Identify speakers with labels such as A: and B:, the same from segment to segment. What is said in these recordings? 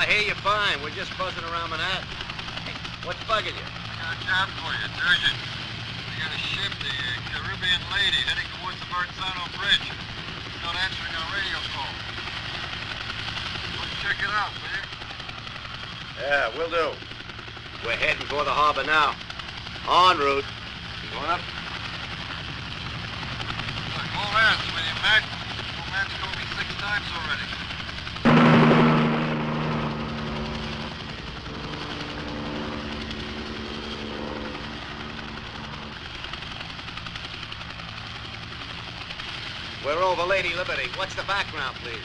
A: hear you fine. We're just buzzing around Manhattan. Hey, what's bugging you?
B: I got a job for you. It's urgent. We got a ship, the Caribbean Lady, heading towards the Verrazano Bridge. She's not answering our radio call. Let's check it out, will you?
A: Yeah, we'll do. We're heading for the harbor now. En route.
B: You going up? Look, all hands with you, Mac. Old man's told me 6 times already.
A: We're over Lady Liberty. What's the background, please?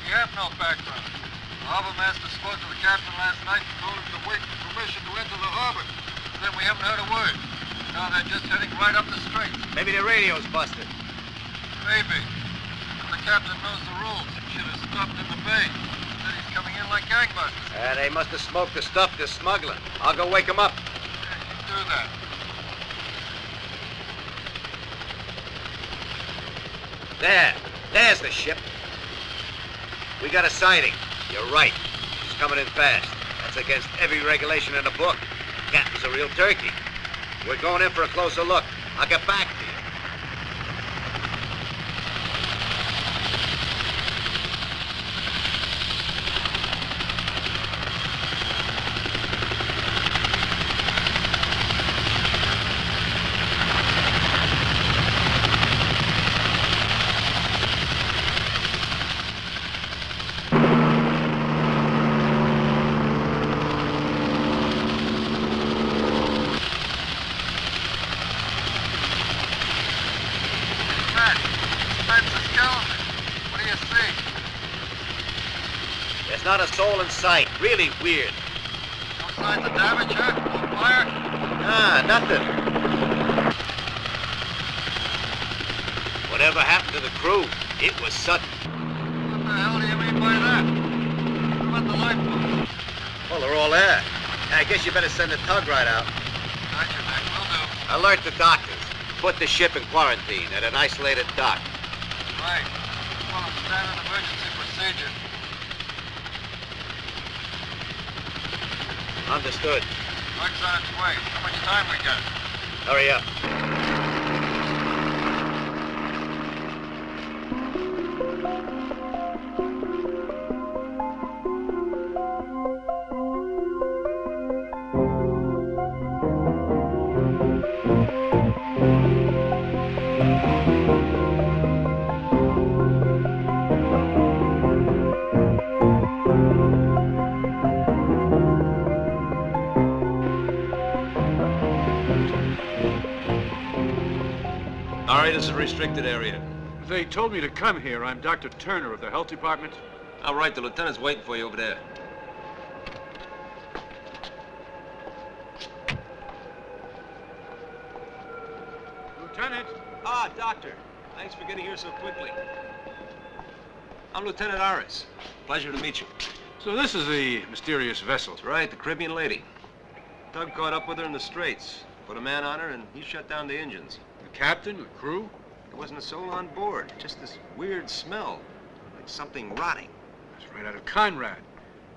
B: We have no background. The harbor master spoke to the captain last night and told him to wait for permission to enter the harbor. Then we haven't heard a word. Now they're just heading right up the strait.
A: Maybe the radio's busted.
B: Maybe. But the captain knows the rules. He should have stopped in the bay. Instead he's coming in like gangbusters.
A: They must have smoked the stuff they're smuggling. I'll go wake them up.
B: Yeah, you do that.
A: There's the ship. We got a sighting. You're right. She's coming in fast. That's against every regulation in the book. Captain's a real turkey. We're going in for a closer look. I'll get back to you. Not a soul in sight. Really weird.
B: No signs of damage, huh? No fire?
A: Nah, nothing. Whatever happened to the crew, it was sudden.
B: What the hell do you mean by that? What about the lifeboats?
A: Well, they're all there. I guess you better send a tug right out.
B: Gotcha, Mac. Will do.
A: Alert the doctors. Put the ship in quarantine at an isolated dock.
B: Right. Well, standard emergency procedure.
A: Understood.
B: Tug's on its way. How much time we got?
A: Hurry up. This is a restricted area.
C: They told me to come here. I'm Dr. Turner of the Health Department.
A: All right, the lieutenant's waiting for you over there.
C: Lieutenant!
A: Ah, Doctor. Thanks for getting here so quickly. I'm Lieutenant Aris. Pleasure to meet you.
C: So this is the mysterious vessel.
A: That's right, the Caribbean Lady. Tug caught up with her in the Straits. Put a man on her, and he shut down the engines.
C: The captain, the crew?
A: There wasn't a soul on board. Just this weird smell, like something rotting.
C: That's right out of Conrad.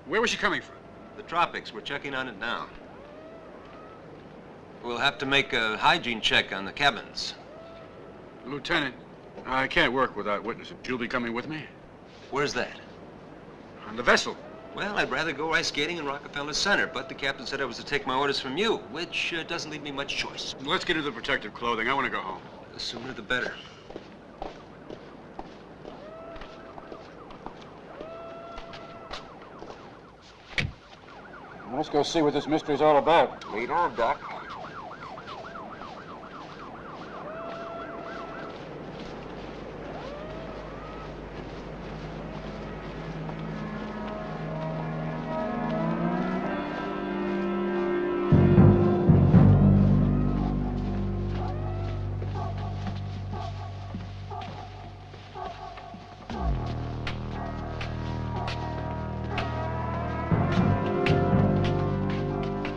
C: Where was she coming from?
A: The tropics. We're checking on it now. We'll have to make a hygiene check on the cabins.
C: Lieutenant, I can't work without witnesses. You'll be coming with me?
A: Where's that?
C: On the vessel.
A: Well, I'd rather go ice skating in Rockefeller Center, but the captain said I was to take my orders from you, which doesn't leave me much choice.
C: Let's get into the protective clothing. I want to go home.
A: The sooner the better.
C: Let's go see what this mystery's all about.
A: Lead on, Doc.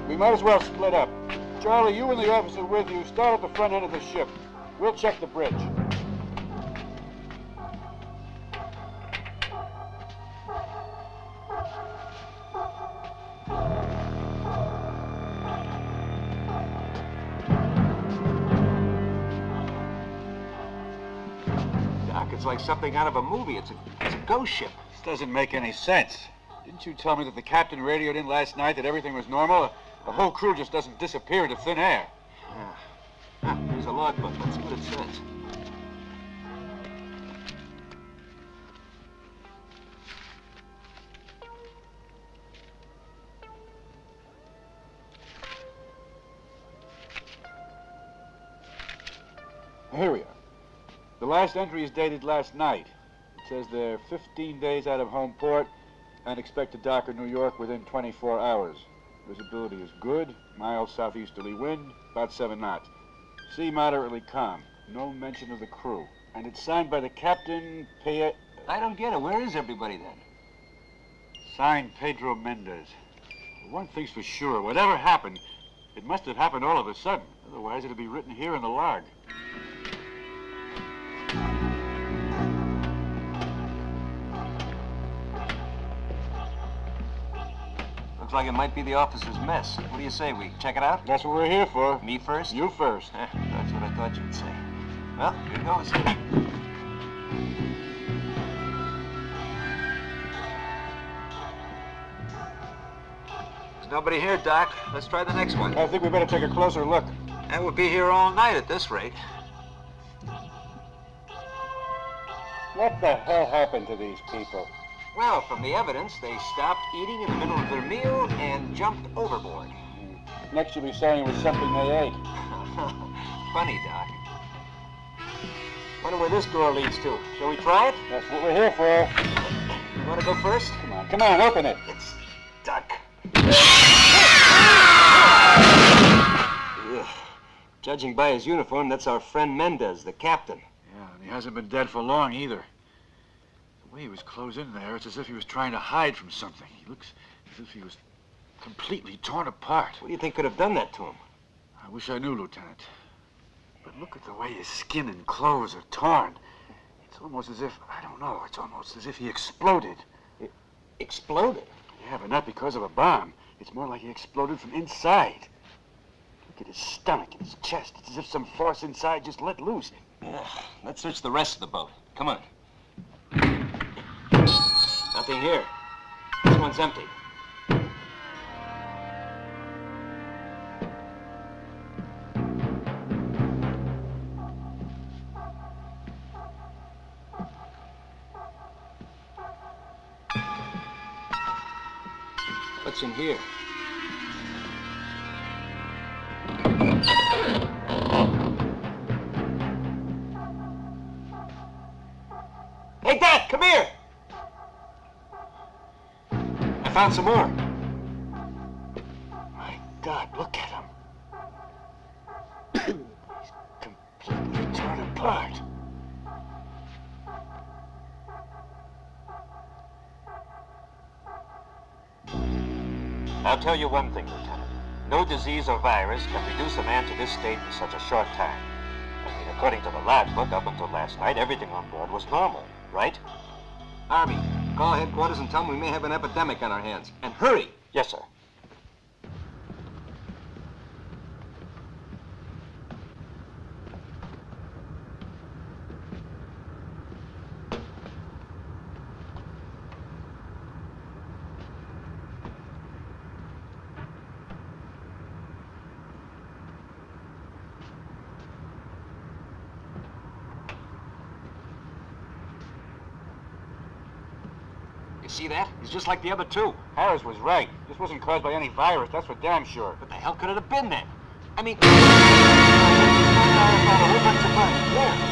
C: We might as well split up. Charlie, you and the officer with you start at the front end of the ship. We'll check the bridge.
D: looks like something out of a movie. It's a ghost ship.
C: This doesn't make any sense. Didn't you tell me that the captain radioed in last night that everything was normal? The whole crew just doesn't disappear into thin air.
D: Yeah. Ah, here's a logbook. Let's see what it says.
C: Here we are. The last entry is dated last night. It says they're 15 days out of home port and expect to dock in New York within 24 hours. Visibility is good, mild southeasterly wind, about 7 knots. Sea moderately calm. No mention of the crew. And it's signed by the captain,
D: I don't get it. Where is everybody then?
C: Signed Pedro Mendez. One thing's for sure, whatever happened, it must have happened all of a sudden. Otherwise, it'd be written here in the log.
D: Looks like it might be the officer's mess. What do you say, we check it out?
C: That's what we're here for.
D: Me first?
C: You first.
D: That's what I thought you'd say. Well, here goes.
E: There's nobody here, Doc. Let's try the next one.
C: I think we better take a closer look.
E: And we'll be here all night at this rate.
C: What the hell happened to these people?
D: Well, from the evidence, they stopped eating in the middle of their meal and jumped overboard.
C: Next you'll be saying it was something they ate.
D: Funny, Doc. Wonder where this door leads to. Shall we try it?
C: That's what we're here for.
D: You want to go first?
C: Come on, open it.
D: It's stuck. Judging by his uniform, that's our friend Mendez, the captain.
C: Yeah, and he hasn't been dead for long either. The way he was closed in there, it's as if he was trying to hide from something. He looks as if he was completely torn apart.
D: What do you think could have done that to him?
C: I wish I knew, Lieutenant. But look at the way his skin and clothes are torn. It's almost as if, I don't know, it's almost as if he exploded.
D: Exploded?
C: Yeah, but not because of a bomb. It's more like he exploded from inside. Look at his stomach and his chest. It's as if some force inside just let loose.
D: Yeah, let's search the rest of the boat. Come on. Nothing here. This one's empty. What's in here? Hey, Dad, come here! I found some more.
C: My God, look at him. He's completely torn apart.
D: I'll tell you one thing, Lieutenant. No disease or virus can reduce a man to this state in such a short time. I mean, according to the logbook, up until last night, everything on board was normal, right? Army, call headquarters and tell them we may have an epidemic on our hands. And hurry! Yes, sir. You see that? He's just like the other two.
C: Harris was right. This wasn't caused by any virus, that's for damn sure.
D: What the hell could it have been then? I mean...
B: Yeah,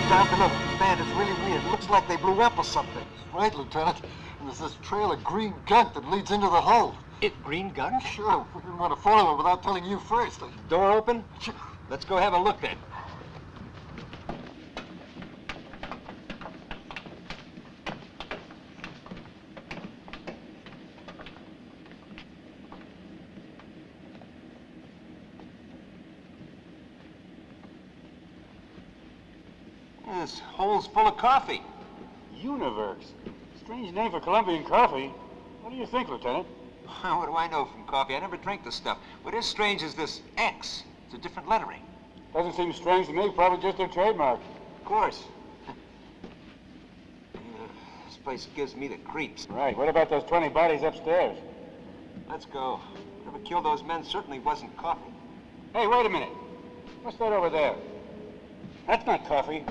B: Doctor, look, man, it's really weird. It looks like they blew up or something. That's right, Lieutenant. And there's this trail of green gunk that leads into the hold.
D: Green gunk?
B: Sure, we didn't want to follow it without telling you first.
D: Door open? Let's go have a look then. This hole's full of coffee.
C: Universe. Strange name for Colombian coffee. What do you think, Lieutenant?
D: What do I know from coffee? I never drink this stuff. What is strange is this X. It's a different lettering.
C: Doesn't seem strange to me. Probably just their trademark.
D: Of course. place gives me the creeps.
C: Right. What about those 20 bodies upstairs?
D: Let's go. Whoever killed those men certainly wasn't coffee.
C: Hey, wait a minute. What's that over there? That's not coffee.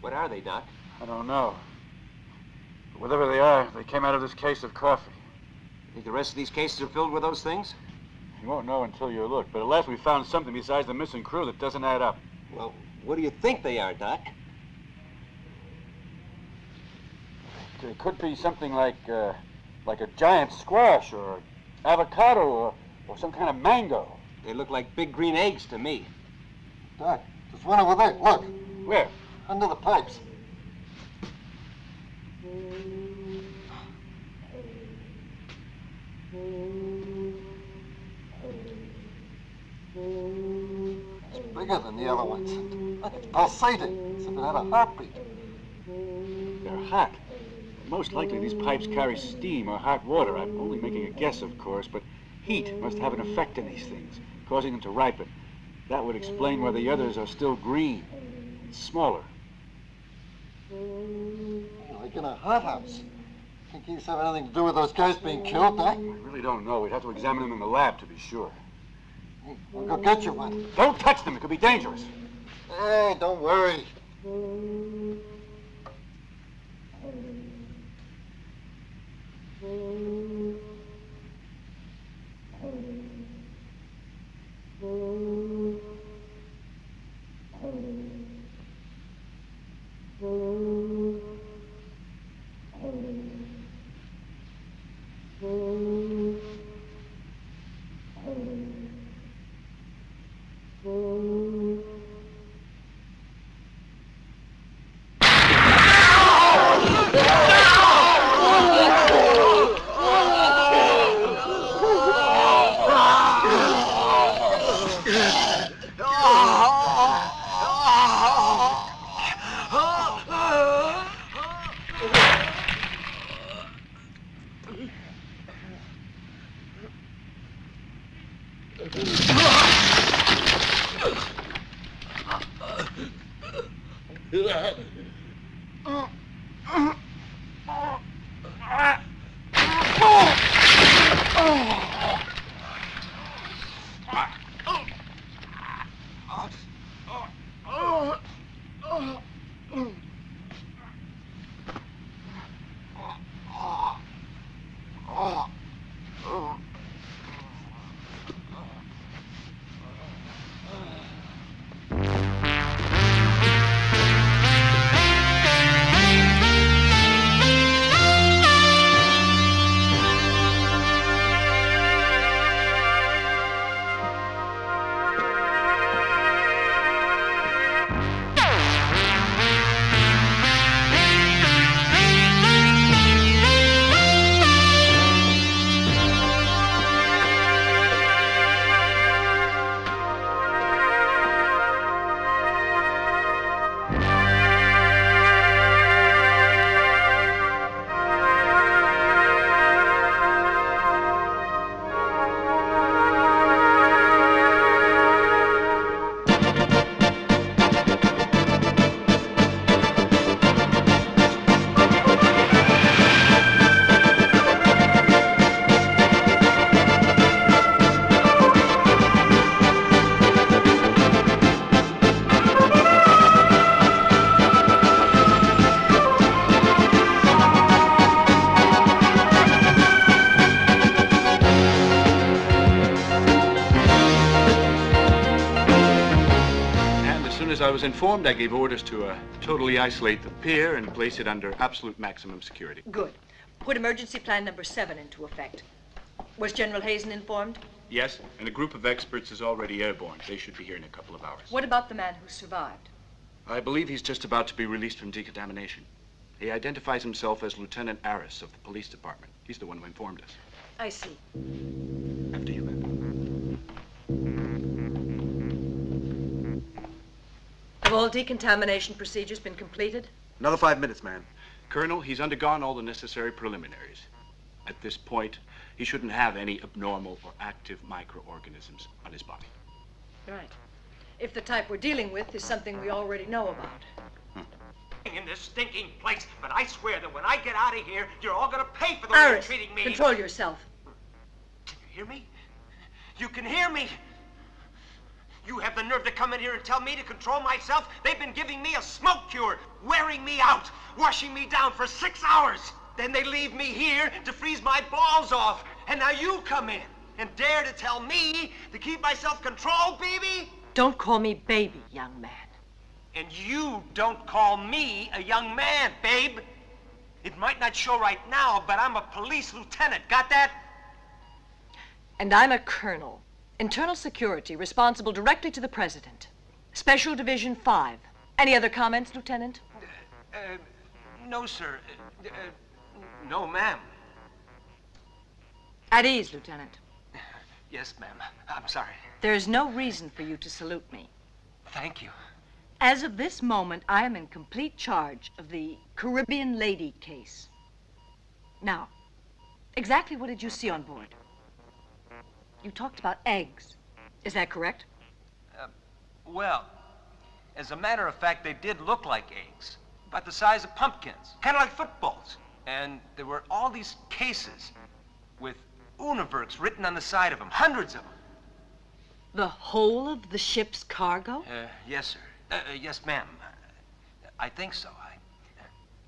D: What are they, Doc?
C: I don't know. But whatever they are, they came out of this case of coffee.
D: Think the rest of these cases are filled with those things?
C: You won't know until you look. But at last we found something besides the missing crew that doesn't add up.
D: Well, what do you think they are, Doc?
C: It could be something like a giant squash or avocado or some kind of mango.
D: They look like big green eggs to me.
B: Doc, there's one over there. Look,
C: Where?
B: under the pipes. It's bigger than the other ones. Look, it's pulsating, as if it had a heartbeat.
C: They're hot. Most likely these pipes carry steam or hot water. I'm only making a guess, of course, but heat must have an effect on these things, causing them to ripen. That would explain why the others are still green, smaller.
B: Like in a hothouse. Think these have anything to do with those guys being killed, Doc?
C: I really don't know. We'd have to examine them in the lab to be sure.
B: Hey, I'll go get you one.
C: Don't touch them. It could be dangerous.
B: Hey, don't worry.
F: I was informed, I gave orders to totally isolate the pier and place it under absolute maximum security.
G: Good. Put emergency plan number 7 into effect. Was General Hazen informed?
F: Yes, and a group of experts is already airborne. They should be here in a couple of hours.
G: What about the man who survived?
F: I believe he's just about to be released from decontamination. He identifies himself as Lieutenant Aris of the police department. He's the one who informed us.
G: I see.
F: After you, ma'am.
G: Have all decontamination procedures been completed?
H: Another 5 minutes, ma'am.
F: Colonel, he's undergone all the necessary preliminaries. At this point, he shouldn't have any abnormal or active microorganisms on his body.
G: Right. If the type we're dealing with is something we already know about.
H: In this stinking place, but I swear that when I get out of here, you're all gonna pay for the way you're
G: Iris,
H: treating me.
G: control yourself.
H: Can you hear me? You can hear me. You have the nerve to come in here and tell me to control myself? They've been giving me a smoke cure, wearing me out, washing me down for 6 hours. Then they leave me here to freeze my balls off. And now you come in and dare to tell me to keep my self-control, baby?
G: Don't call me baby, young man.
H: And you don't call me a young man, babe. It might not show right now, but I'm a police lieutenant. Got that?
G: And I'm a colonel. Internal Security, responsible directly to the President. Special Division 5. Any other comments, Lieutenant?
H: No, sir. No, ma'am.
G: At ease, Lieutenant.
H: Yes, ma'am. I'm sorry.
G: There's no reason for you to salute me.
H: Thank you.
G: As of this moment, I am in complete charge of the Caribbean lady case. Now, exactly what did you see on board? You talked about eggs. Is that correct?
H: Well, as a matter of fact, they did look like eggs, about the size of pumpkins, kind of like footballs. And there were all these cases with universe written on the side of them, hundreds of them.
G: The whole of the ship's cargo?
H: Yes, sir. Yes, ma'am. I think so.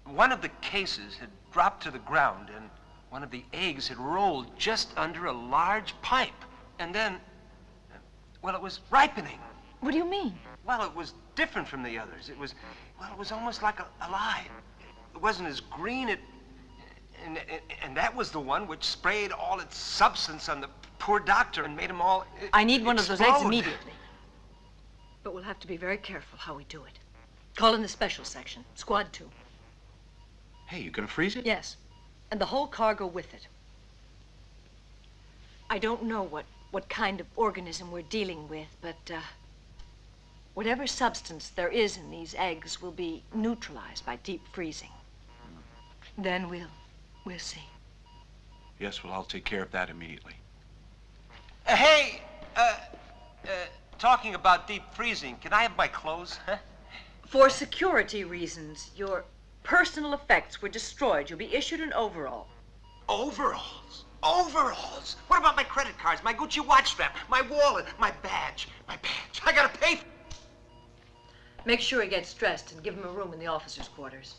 H: One of the cases had dropped to the ground, and one of the eggs had rolled just under a large pipe. And then, well, it was ripening.
G: What do you mean?
H: Well, it was different from the others. It was almost like alive. It wasn't as green. And that was the one which sprayed all its substance on the poor doctor and made him all
G: I need one of those eggs
H: explode.
G: immediately. But we'll have to be very careful how we do it. Call in the special section, Squad 2.
F: Hey, you gonna freeze it?
G: Yes, and the whole cargo with it. I don't know what kind of organism we're dealing with, but whatever substance there is in these eggs will be neutralized by deep freezing. Then we'll see.
F: Yes, well, I'll take care of that immediately.
H: Hey, talking about deep freezing, can I have my clothes, huh?
G: For security reasons, your personal effects were destroyed. You'll be issued an overall.
H: Overalls? Overalls? What about my credit cards, my Gucci watch strap, my wallet, my badge? I gotta pay for...
G: Make sure he gets dressed and give him a room in the officers' quarters.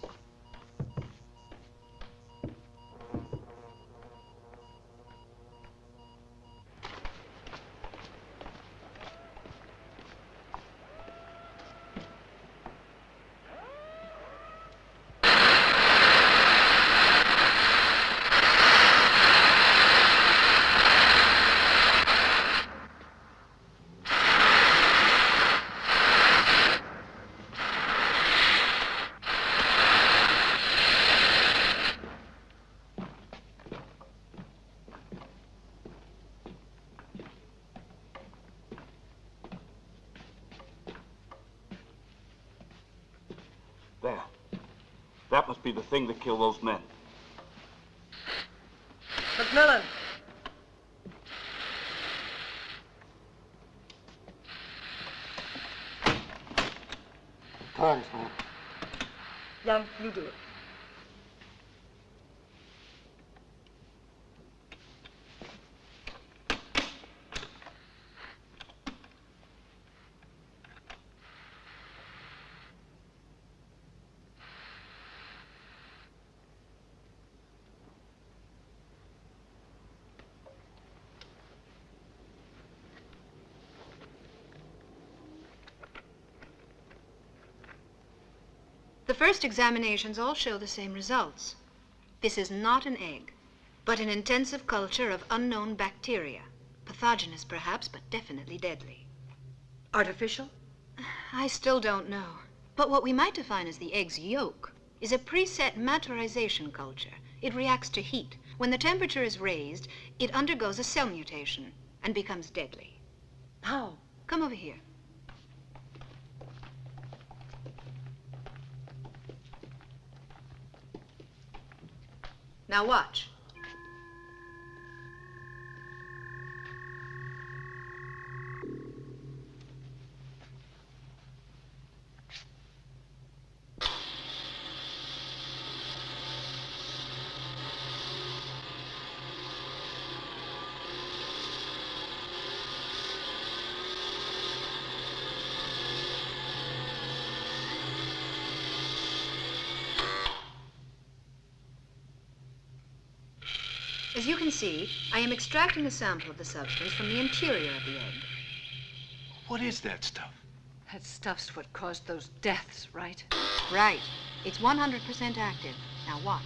D: There. That must be the thing that killed those men.
G: Macmillan!
D: Thanks, man.
G: Young, you do it.
I: The first examinations all show the same results. This is not an egg, but an intensive culture of unknown bacteria. Pathogenous, perhaps, but definitely deadly.
G: Artificial?
I: I still don't know. But what we might define as the egg's yolk is a preset maturization culture. It reacts to heat. When the temperature is raised, it undergoes a cell mutation and becomes deadly.
G: How?
I: Come over here. Now watch. As you can see, I am extracting a sample of the substance from the interior of the egg.
C: What is that stuff?
G: That stuff's what caused those deaths, right?
I: Right. It's 100% active. Now watch.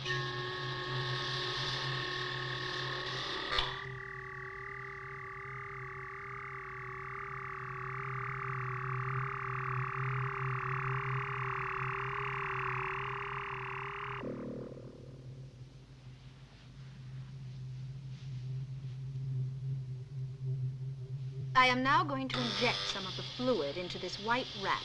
I: I am now going to inject some of the fluid into this white rat.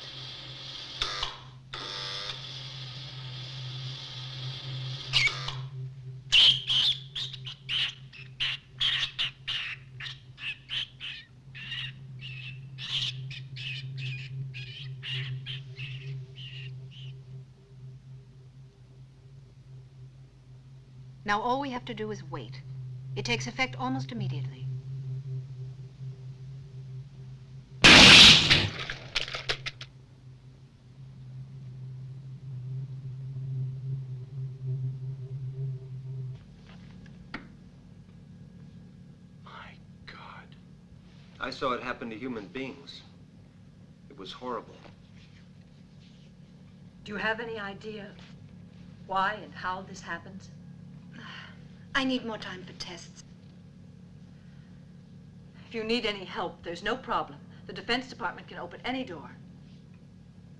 I: Now all we have to do is wait. It takes effect almost immediately.
H: I saw it happen to human beings. It was horrible.
G: Do you have any idea why and how this happens?
I: I need more time for tests.
G: If you need any help, there's no problem. The Defense Department can open any door.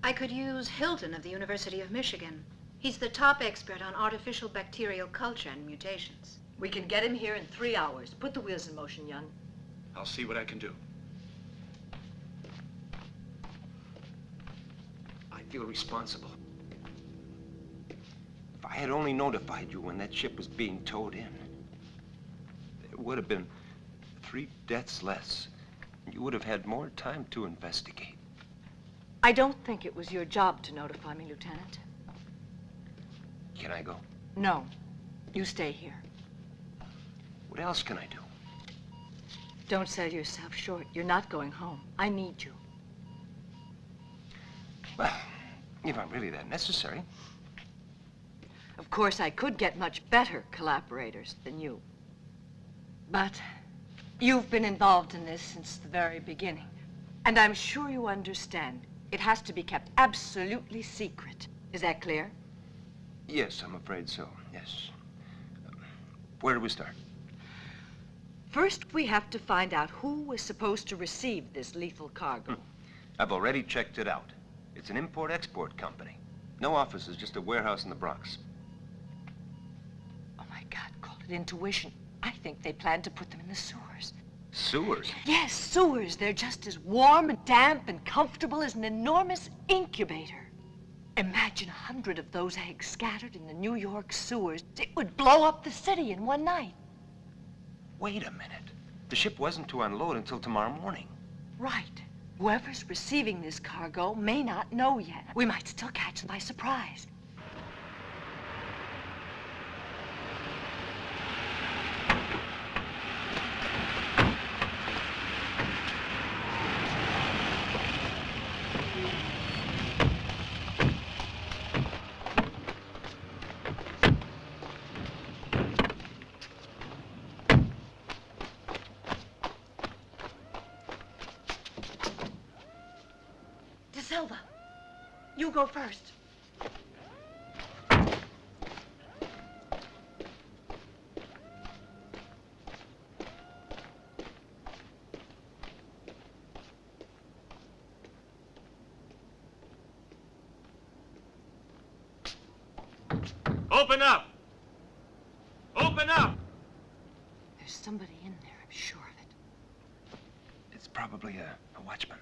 I: I could use Hilton of the University of Michigan. He's the top expert on artificial bacterial culture and mutations.
G: We can get him here in 3 hours. Put the wheels in motion, young.
F: I'll see what I can do.
H: I feel responsible. If I had only notified you when that ship was being towed in, there would have been 3 deaths less. You would have had more time to investigate.
G: I don't think it was your job to notify me, Lieutenant.
H: Can I go?
G: No. You stay here.
H: What else can I do?
G: Don't sell yourself short. You're not going home. I need you.
H: Well, if I'm really that necessary.
G: Of course, I could get much better collaborators than you. But you've been involved in this since the very beginning. And I'm sure you understand. It has to be kept absolutely secret. Is that clear?
H: Yes, I'm afraid so, yes. Where do we start?
G: First, we have to find out who was supposed to receive this lethal cargo.
H: I've already checked it out. It's an import-export company. No offices, just a warehouse in the Bronx.
G: Oh, my God, call it intuition. I think they planned to put them in the sewers.
H: Sewers?
G: Yes, sewers. They're just as warm and damp and comfortable as an enormous incubator. Imagine 100 of those eggs scattered in the New York sewers. It would blow up the city in one night.
H: Wait a minute. The ship wasn't to unload until tomorrow morning.
G: Right. Whoever's receiving this cargo may not know yet. We might still catch them by surprise. Silva, you go first.
H: Open up! Open up!
G: There's somebody in there, I'm sure of it.
H: It's probably a watchman.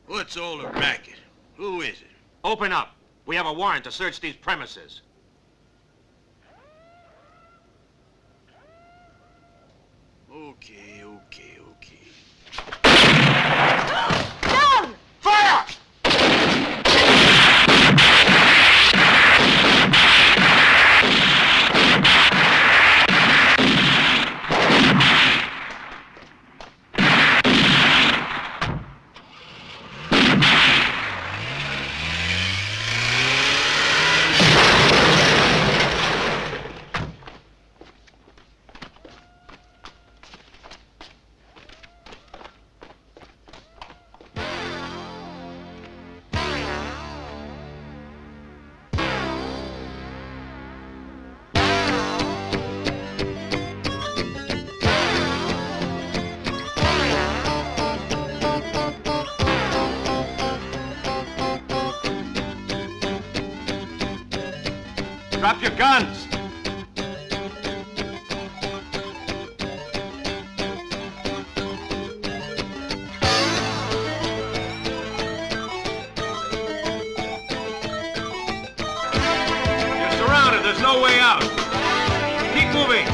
A: What's all the racket? Who is it?
D: Open up. We have a warrant to search these premises.
A: Okay.
G: Down!
D: Fire!
J: Drop your guns! You're surrounded. There's no way out. Keep moving.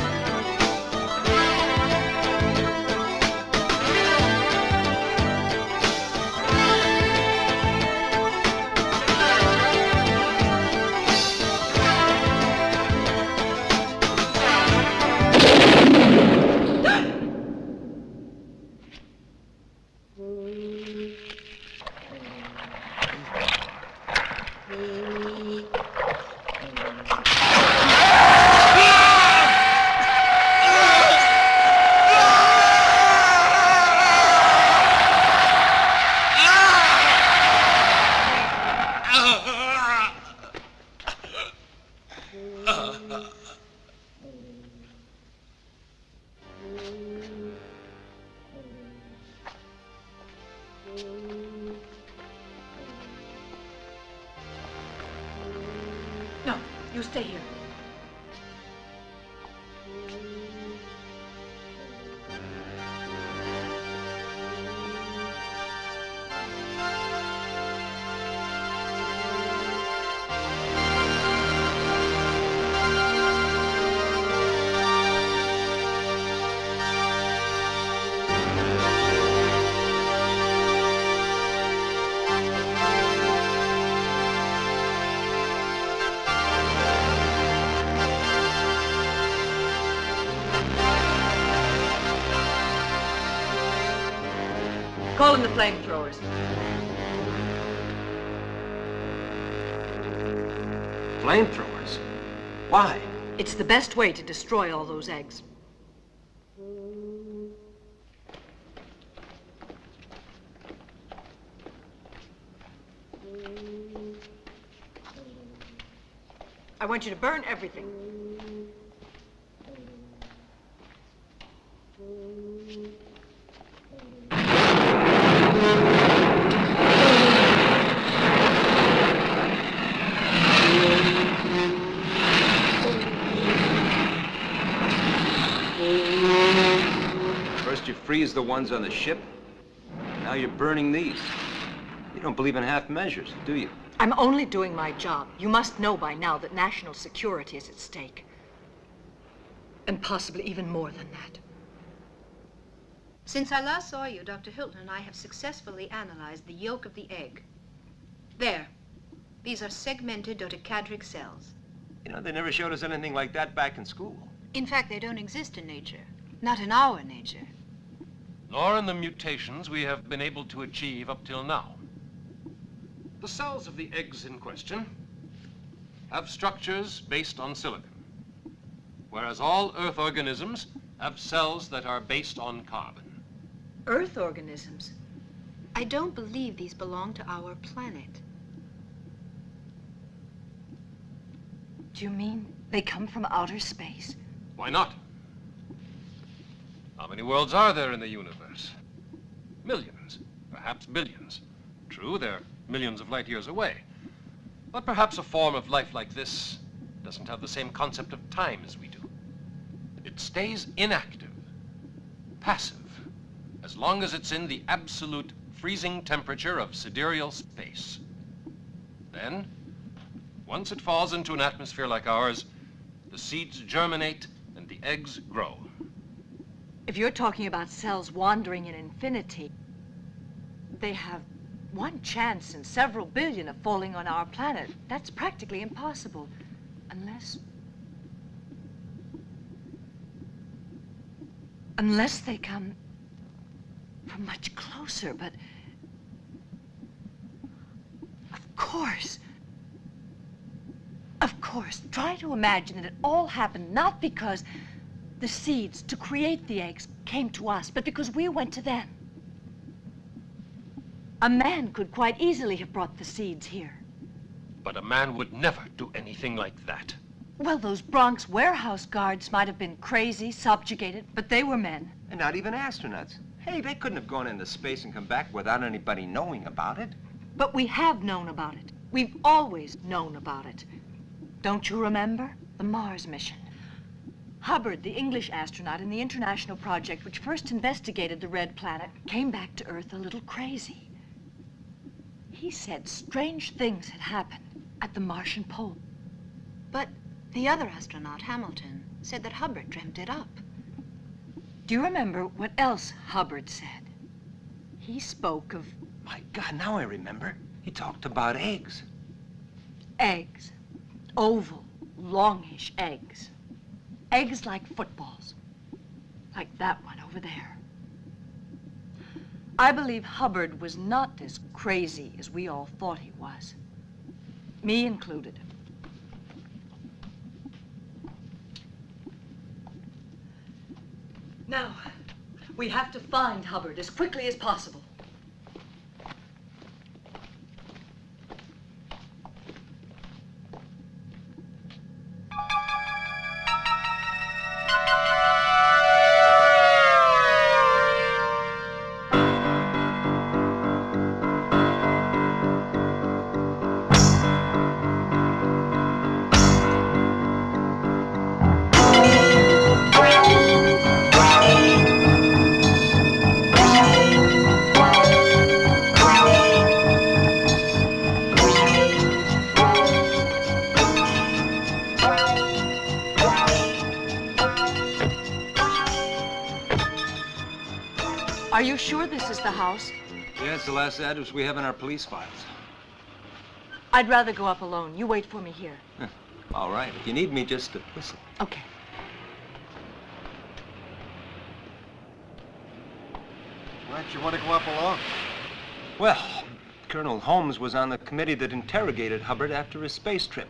G: No, you stay here. Call in the flamethrowers.
J: Flamethrowers? Why?
G: It's the best way to destroy all those eggs. I want you to burn everything.
J: First you freeze the ones on the ship, now you're burning these. You don't believe in half measures, do you?
G: I'm only doing my job. You must know by now that national security is at stake. And possibly even more than that.
I: Since I last saw you, Dr. Hilton and I have successfully analyzed the yolk of the egg. There. These are segmented dodecadric cells.
J: You know, they never showed us anything like that back in school.
I: In fact, they don't exist in nature. Not in our nature.
K: Nor in the mutations we have been able to achieve up till now. The cells of the eggs in question have structures based on silicon, whereas all Earth organisms have cells that are based on carbon.
G: Earth organisms?
I: I don't believe these belong to our planet.
G: Do you mean they come from outer space?
K: Why not? How many worlds are there in the universe? Millions, perhaps billions. True, they're millions of light years away. But perhaps a form of life like this doesn't have the same concept of time as we do. It stays inactive, passive, as long as it's in the absolute freezing temperature of sidereal space. Then, once it falls into an atmosphere like ours, the seeds germinate and the eggs grow.
G: If you're talking about cells wandering in infinity, they have one chance in several billion of falling on our planet. That's practically impossible, unless they come from much closer, but of course, try to imagine that it all happened not because the seeds to create the eggs came to us, but because we went to them. A man could quite easily have brought the seeds here.
K: But a man would never do anything like that.
G: Well, those Bronx warehouse guards might have been crazy, subjugated, but they were men.
J: And not even astronauts. Hey, they couldn't have gone into space and come back without anybody knowing about it.
G: But we have known about it. We've always known about it. Don't you remember? The Mars mission. Hubbard, the English astronaut in the international project which first investigated the red planet, came back to Earth a little crazy. He said strange things had happened at the Martian pole.
I: But the other astronaut, Hamilton, said that Hubbard dreamt it up.
G: Do you remember what else Hubbard said? He spoke of...
J: My God, now I remember. He talked about eggs.
G: eggs. Oval, longish eggs. Eggs like footballs. Like that one over there. I believe Hubbard was not as crazy as we all thought he was. Me included. Now, we have to find Hubbard as quickly as possible. Are you sure this is the house?
J: Yeah, it's the last address we have in our police files.
G: I'd rather go up alone. You wait for me here.
J: All right. If you need me, just whistle.
G: Okay.
B: Why don't you want to go up alone?
J: Well, Colonel Holmes was on the committee that interrogated Hubbard after his space trip.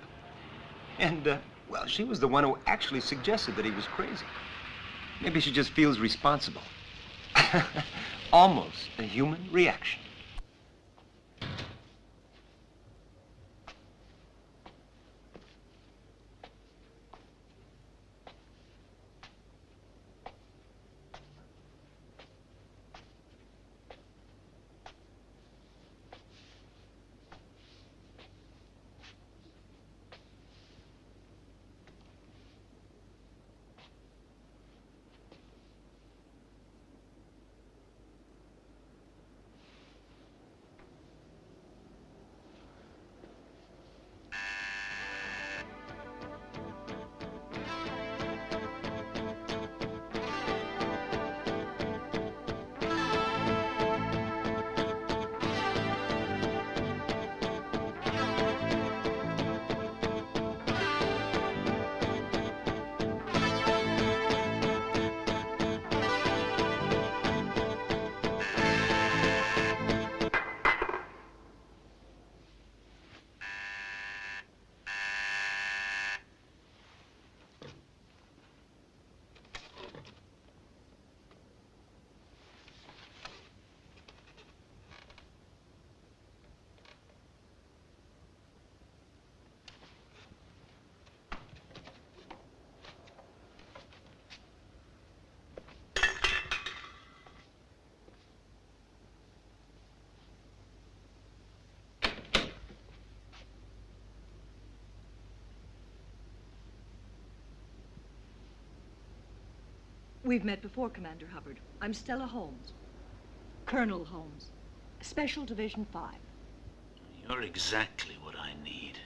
J: And, well, she was the one who actually suggested that he was crazy. Maybe she just feels responsible. Almost a human reaction.
G: We've met before, Commander Hubbard. I'm Stella Holmes. Colonel Holmes. Special Division 5.
L: You're exactly what I need.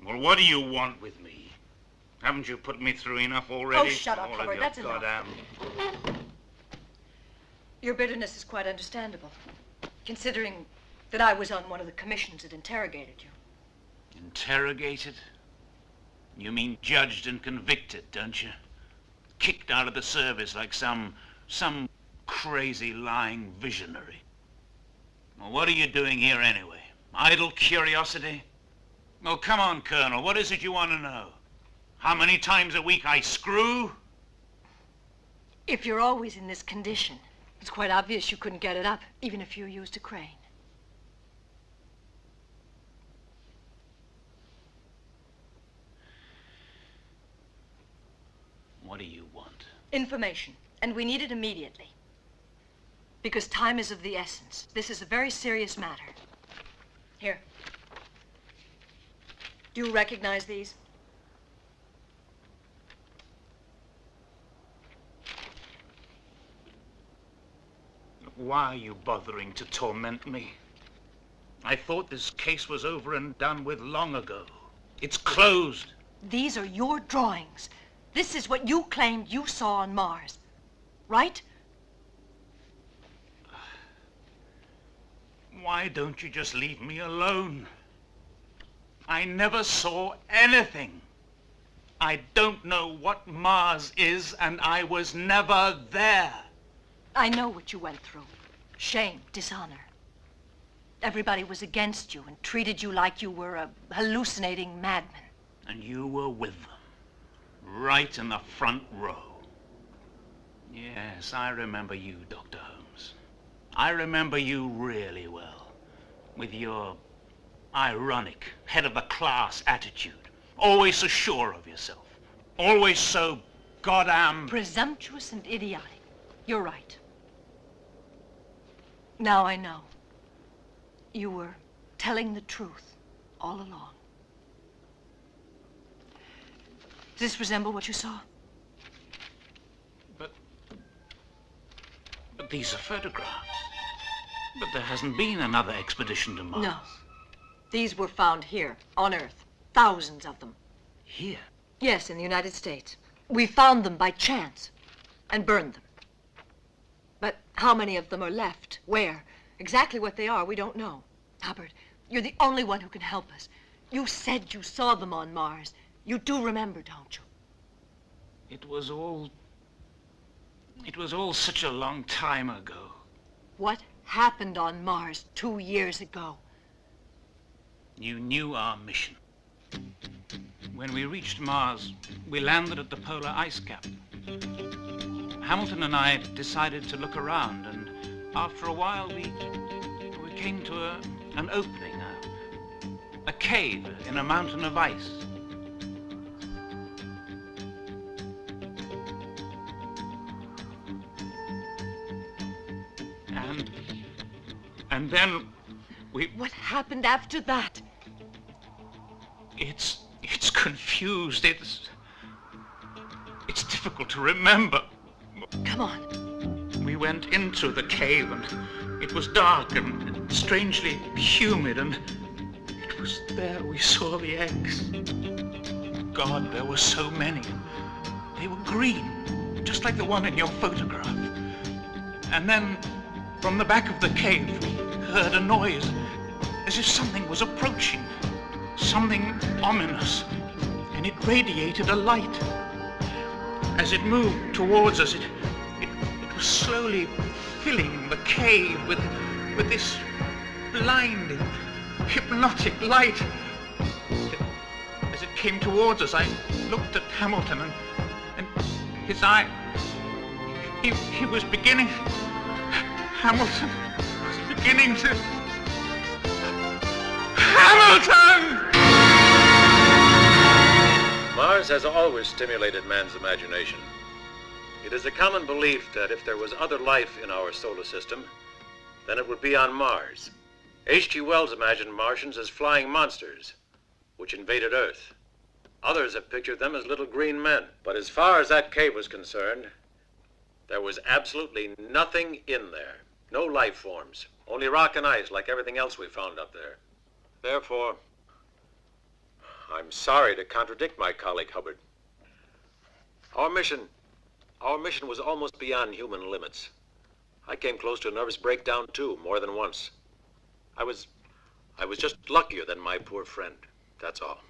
L: Well, what do you want with me? Haven't you put me through enough already?
G: Oh, shut up,
L: All of
G: Hubbard.
L: your
G: That's enough.
L: goddamn...
G: Your bitterness is quite understandable, considering that I was on one of the commissions that interrogated you.
L: Interrogated? You mean judged and convicted, don't you? Kicked out of the service like some crazy lying visionary. Well, what are you doing here anyway? Idle curiosity? Oh, come on, Colonel. What is it you want to know? How many times a week I screw?
G: If you're always in this condition, it's quite obvious you couldn't get it up, even if you used a crane.
L: What do
G: Information, and we need it immediately. Because time is of the essence. This is a very serious matter. Here. Do you recognize these?
L: Why are you bothering to torment me? I thought this case was over and done with long ago. It's closed.
G: These are your drawings. This is what you claimed you saw on Mars, right?
L: Why don't you just leave me alone? I never saw anything. I don't know what Mars is, and I was never there.
G: I know what you went through. Shame, dishonor. Everybody was against you and treated you like you were a hallucinating madman.
L: And you were with them, right in the front row. Yes, I remember you, Dr. Holmes. I remember you really well, with your ironic, head-of-the-class attitude. Always so sure of yourself. Always so goddamn...
G: presumptuous and idiotic. You're right. Now I know. You were telling the truth all along. Does this resemble what you saw?
L: But these are photographs. But there hasn't been another expedition to Mars.
G: No. These were found here, on Earth. Thousands of them.
L: Here?
G: Yes, in the United States. We found them by chance and burned them. But how many of them are left? Where? Exactly what they are, we don't know. Hubbard, you're the only one who can help us. You said you saw them on Mars. You do remember, don't you?
L: It was all such a long time ago.
G: What happened on Mars 2 years ago?
L: You knew our mission. When we reached Mars, we landed at the polar ice cap. Hamilton and I decided to look around, and after a while we came to an opening, a cave in a mountain of ice. And then we...
G: What happened after that?
L: It's confused. It's difficult to remember.
G: Come on.
L: We went into the cave, and it was dark and strangely humid, and it was there we saw the eggs. God, there were so many. They were green, just like the one in your photograph. And then, from the back of the cave, we heard a noise, as if something was approaching. Something ominous, and it radiated a light. As it moved towards us, it was slowly filling the cave with this blinding, hypnotic light. As it came towards us, I looked at Hamilton, and his eye, he was beginning, Hamilton was beginning to... Hamilton!
M: Mars has always stimulated man's imagination. It is a common belief that if there was other life in our solar system, then it would be on Mars. H.G. Wells imagined Martians as flying monsters, which invaded Earth. Others have pictured them as little green men. But as far as that cave was concerned, there was absolutely nothing in there. No life forms, only rock and ice like everything else we found up there. Therefore, I'm sorry to contradict my colleague Hubbard. Our mission was almost beyond human limits. I came close to a nervous breakdown too, more than once. I was just luckier than my poor friend, that's all.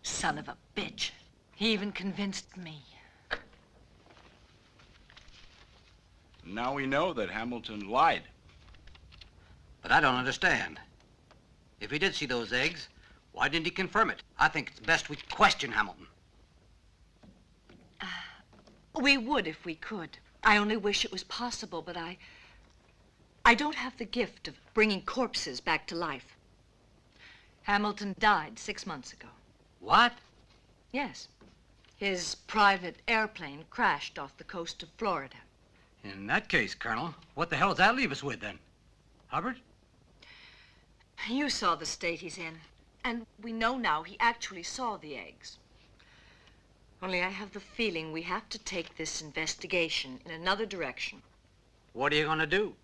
G: Son of a bitch. He even convinced me.
F: Now we know that Hamilton lied.
N: But I don't understand. If he did see those eggs, why didn't he confirm it? I think it's best we question Hamilton.
G: We would if we could. I only wish it was possible, but I don't have the gift of bringing corpses back to life. Hamilton died 6 months ago.
N: What?
G: Yes. His private airplane crashed off the coast of Florida.
N: In that case, Colonel, what the hell does that leave us with then? Hubbard?
G: You saw the state he's in. And we know now he actually saw the eggs. Only I have the feeling we have to take this investigation in another direction.
N: What are you going to do?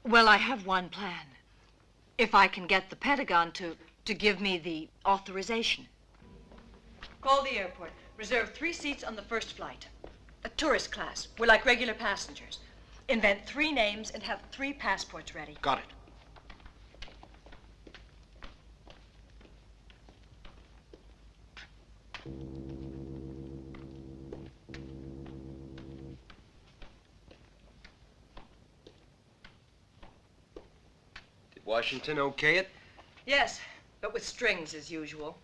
G: Well, I have one plan. If I can get the Pentagon to give me the authorization. Call the airport. Reserve 3 seats on the first flight. A tourist class. We're like regular passengers. Invent 3 names and have 3 passports ready.
J: Got it.
O: Did Washington okay it?
G: Yes, but with strings as usual.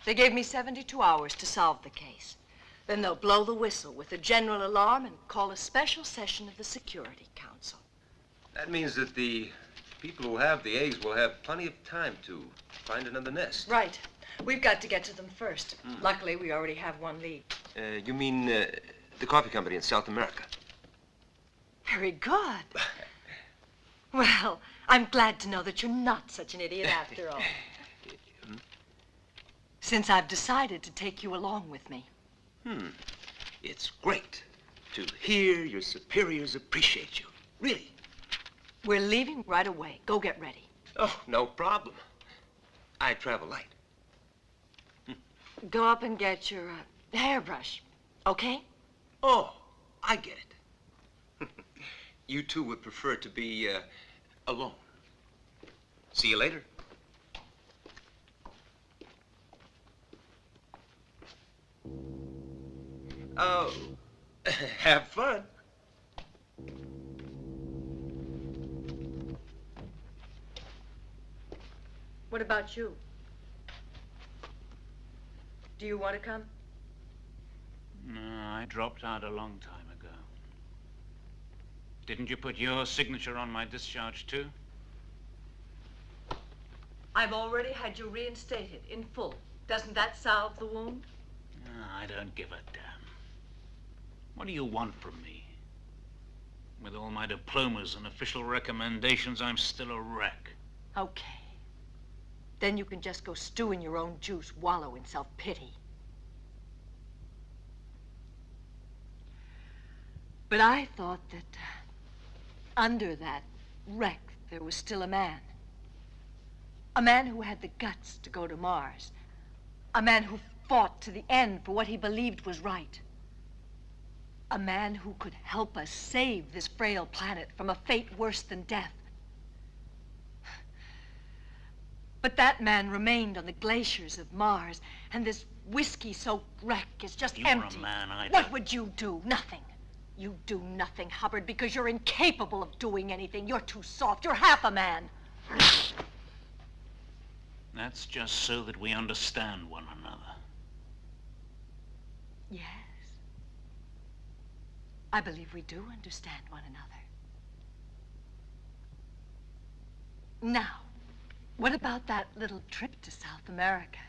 G: They gave me 72 hours to solve the case. Then they'll blow the whistle with a general alarm and call a special session of the Security Council.
O: That means that the people who have the eggs will have plenty of time to find another nest.
G: Right. We've got to get to them first. Luckily, we already have one lead.
O: You mean the coffee company in South America?
G: Very good. Well, I'm glad to know that you're not such an idiot after all. Since I've decided to take you along with me.
O: It's great to hear your superiors appreciate you. Really.
G: We're leaving right away. Go get ready.
O: Oh, no problem. I travel light.
G: Go up and get your hairbrush, okay?
O: Oh, I get it. You two would prefer to be alone. See you later. Oh, have fun.
G: What about you? Do you want to come?
L: No, I dropped out a long time ago. Didn't you put your signature on my discharge, too?
G: I've already had you reinstated in full. Doesn't that salve the wound?
L: No, I don't give a damn. What do you want from me? With all my diplomas and official recommendations, I'm still a wreck.
G: Okay. Then you can just go stew in your own juice, wallow in self-pity. But I thought that under that wreck, there was still a man. A man who had the guts to go to Mars. A man who fought to the end for what he believed was right. A man who could help us save this frail planet from a fate worse than death. But that man remained on the glaciers of Mars, and this whiskey-soaked wreck is just empty.
L: You're a man I
G: What would you do? Nothing. You do nothing, Hubbard, because you're incapable of doing anything. You're too soft. You're half a man.
L: That's just so that we understand one another.
G: Yes. I believe we do understand one another. Now, what about that little trip to South America?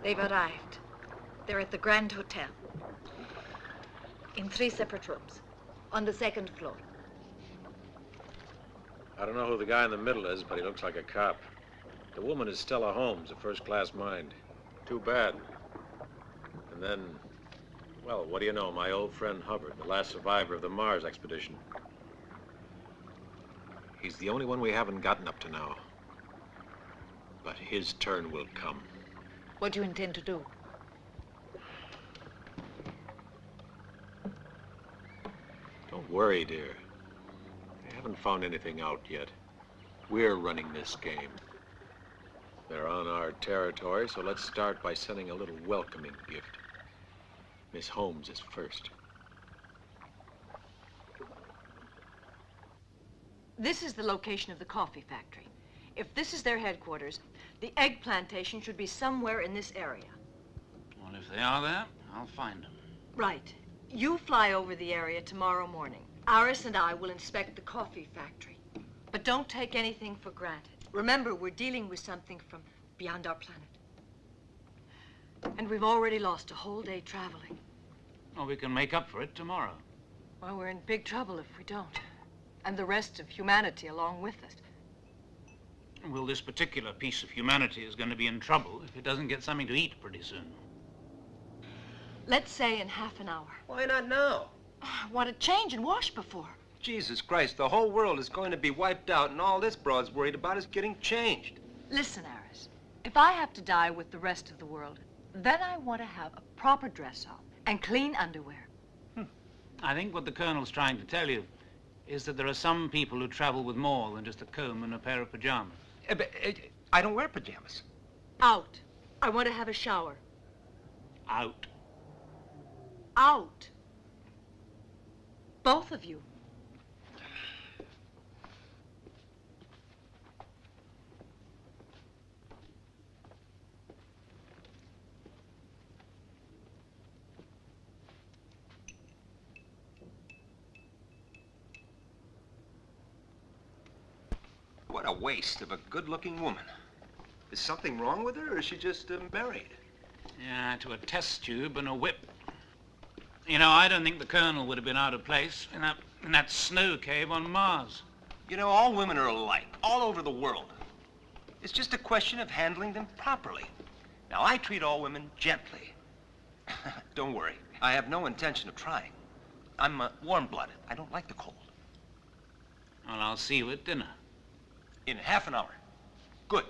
G: They've arrived. They're at the Grand Hotel. In 3 separate rooms. On the 2nd floor.
M: I don't know who the guy in the middle is, but he looks like a cop. The woman is Stella Holmes, a first-class mind. Too bad. And then, well, what do you know? My old friend Hubbard, the last survivor of the Mars expedition. He's the only one we haven't gotten up to now. But his turn will come.
G: What do you intend to do?
M: Don't worry, dear. I haven't found anything out yet. We're running this game. They're on our territory, so let's start by sending a little welcoming gift. Miss Holmes is first.
G: This is the location of the coffee factory. If this is their headquarters, the egg plantation should be somewhere in this area.
L: Well, if they are there, I'll find them.
G: Right. You fly over the area tomorrow morning. Aris and I will inspect the coffee factory. But don't take anything for granted. Remember, we're dealing with something from beyond our planet. And we've already lost a whole day traveling.
L: Well, we can make up for it tomorrow.
G: Well, we're in big trouble if we don't. And the rest of humanity along with us.
L: Well, this particular piece of humanity is going to be in trouble if it doesn't get something to eat pretty soon.
G: Let's say in half an hour.
J: Why not now?
G: I want to change and wash before.
J: Jesus Christ, the whole world is going to be wiped out, and all this broad's worried about is getting changed.
G: Listen, Aris, if I have to die with the rest of the world, then I want to have a proper dress on and clean underwear.
L: I think what the Colonel's trying to tell you is that there are some people who travel with more than just a comb and a pair of pajamas.
J: I don't wear pajamas.
G: Out. I want to have a shower.
L: Out.
G: Out. Both of you.
J: What a waste of a good-looking woman. Is something wrong with her, or is she just married?
L: Yeah, to a test tube and a whip. You know, I don't think the Colonel would have been out of place in that snow cave on Mars.
J: You know, all women are alike, all over the world. It's just a question of handling them properly. Now, I treat all women gently. Don't worry, I have no intention of trying. I'm warm-blooded. I don't like the cold.
L: Well, I'll see you at dinner.
J: In half an hour. Good.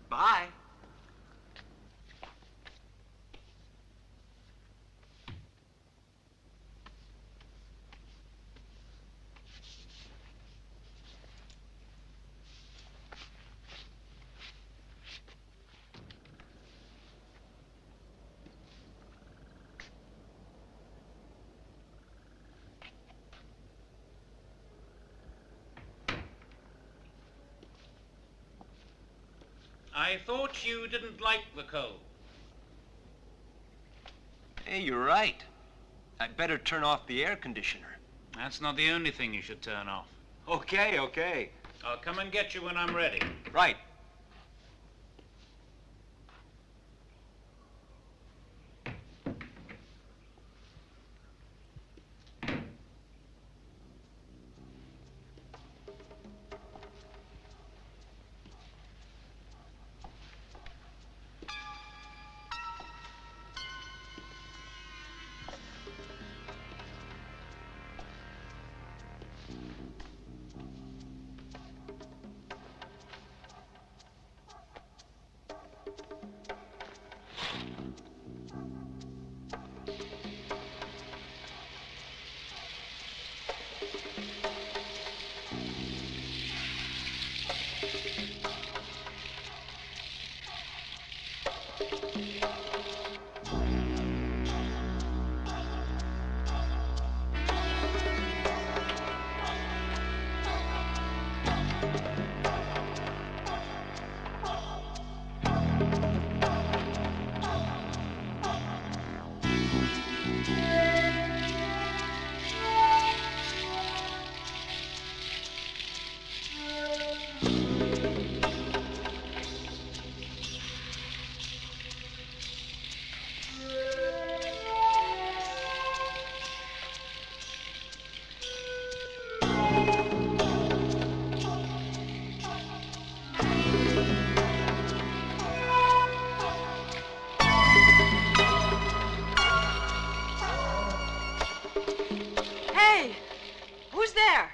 J: Bye.
L: I thought you didn't like the cold.
J: Hey, you're right. I'd better turn off the air conditioner.
L: That's not the only thing you should turn off.
J: Okay, okay.
L: I'll come and get you when I'm ready.
J: Right.
G: Hey! Who's there?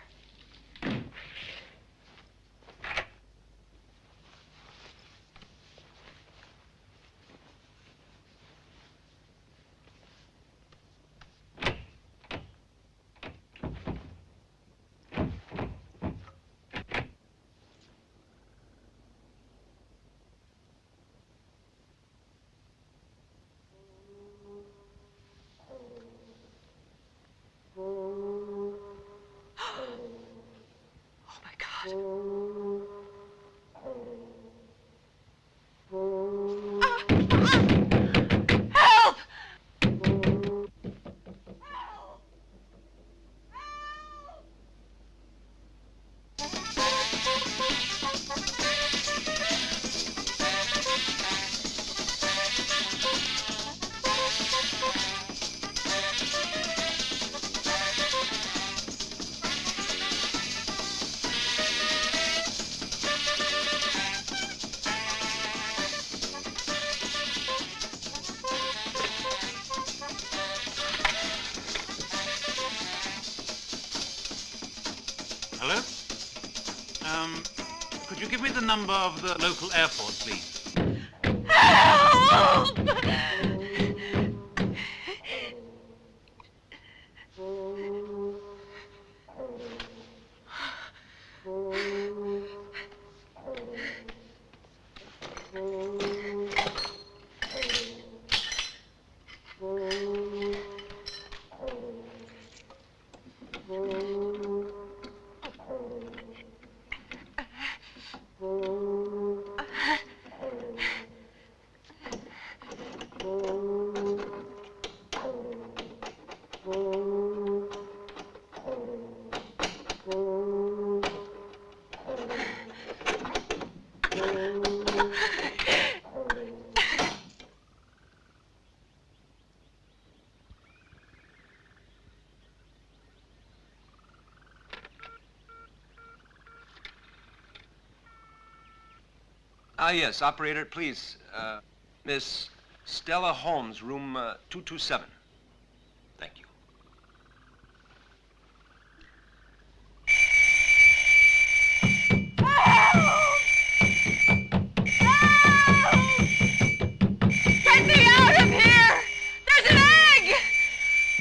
L: Hello? Could you give me the number of the local airport, please?
G: Help!
J: Yes, operator, please. Miss Stella Holmes, room 227. Thank you.
G: Get me out of here! There's an egg!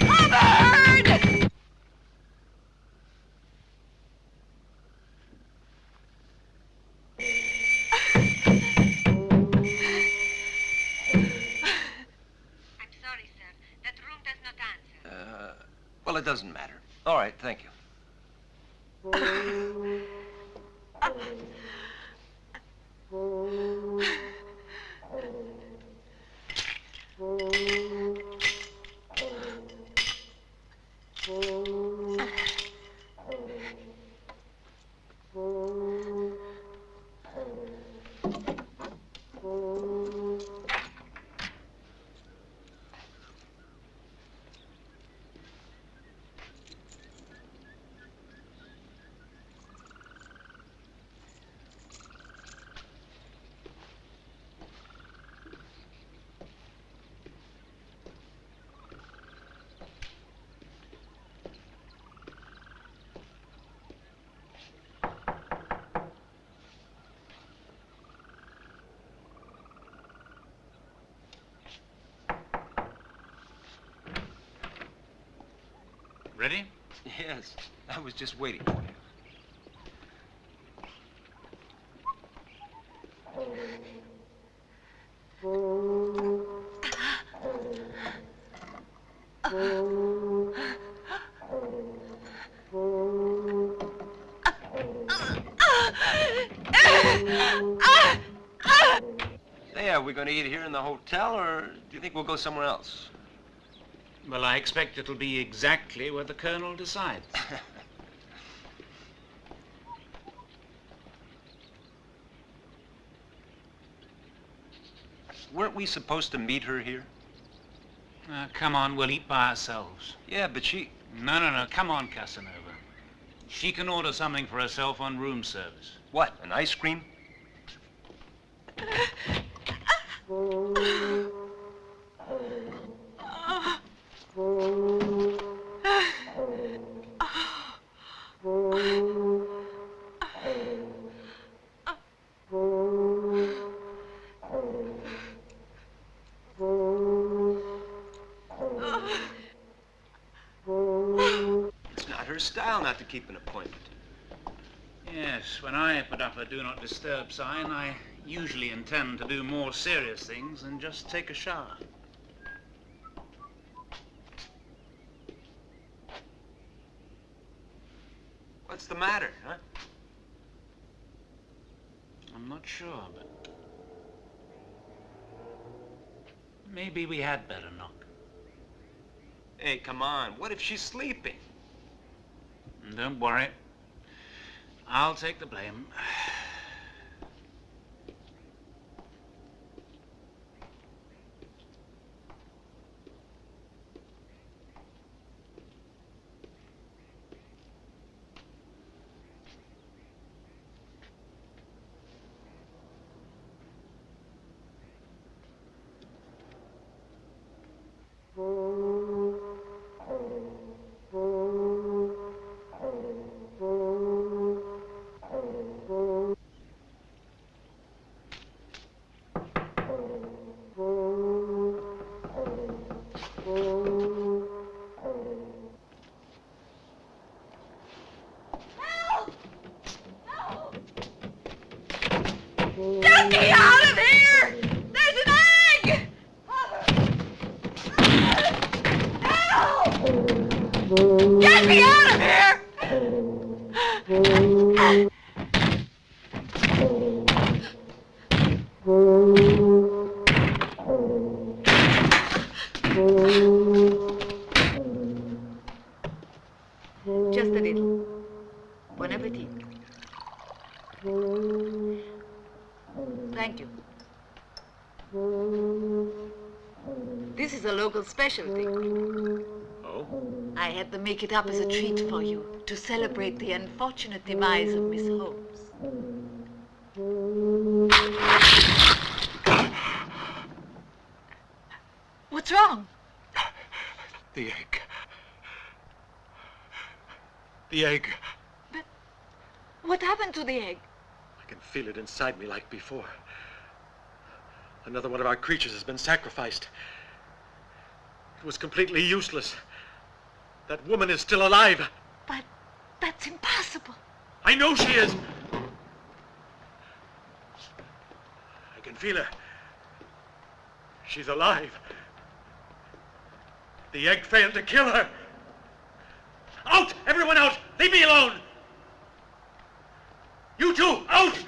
G: Hubbard!
J: Well, it doesn't matter. All right, thank you.
L: Ready?
J: Yes, I was just waiting for you. Hey, are we going to eat here in the hotel, or do you think we'll go somewhere else?
L: Well, I expect it'll be exactly where the Colonel decides.
J: Weren't we supposed to meet her here?
L: Come on, we'll eat by ourselves.
J: Yeah, but she...
L: No, come on, Casanova. She can order something for herself on room service.
J: What, an ice cream? her style not to keep an appointment.
L: Yes, when I put up a do not disturb sign, I usually intend to do more serious things than just take a shower.
J: What's the matter, huh?
L: I'm not sure, but maybe we had better knock.
J: Hey, come on. What if she's sleeping?
L: Don't worry. I'll take the blame.
G: Get me out of here! There's an egg! Help! Get me out of here! Just a little. Bon appetit. Thank you. This is a local specialty.
M: Oh?
G: I had to make it up as a treat for you to celebrate the unfortunate demise of Miss Holmes. What's wrong?
O: The egg. The egg.
G: But what happened to the egg?
O: I can feel it inside me like before. Another one of our creatures has been sacrificed. It was completely useless. That woman is still alive.
G: But that's impossible.
O: I know she is. I can feel her. She's alive. The egg failed to kill her. Out! Everyone out! Leave me alone! You two, out!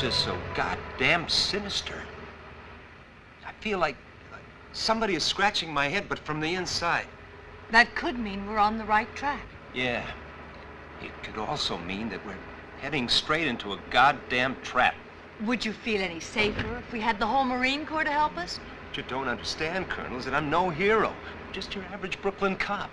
J: Is so goddamn sinister. I feel like somebody is scratching my head, but from the inside.
G: That could mean we're on the right track.
J: Yeah. It could also mean that we're heading straight into a goddamn trap.
G: Would you feel any safer if we had the whole Marine Corps to help us?
J: What you don't understand, Colonel, is that I'm no hero. I'm just your average Brooklyn cop.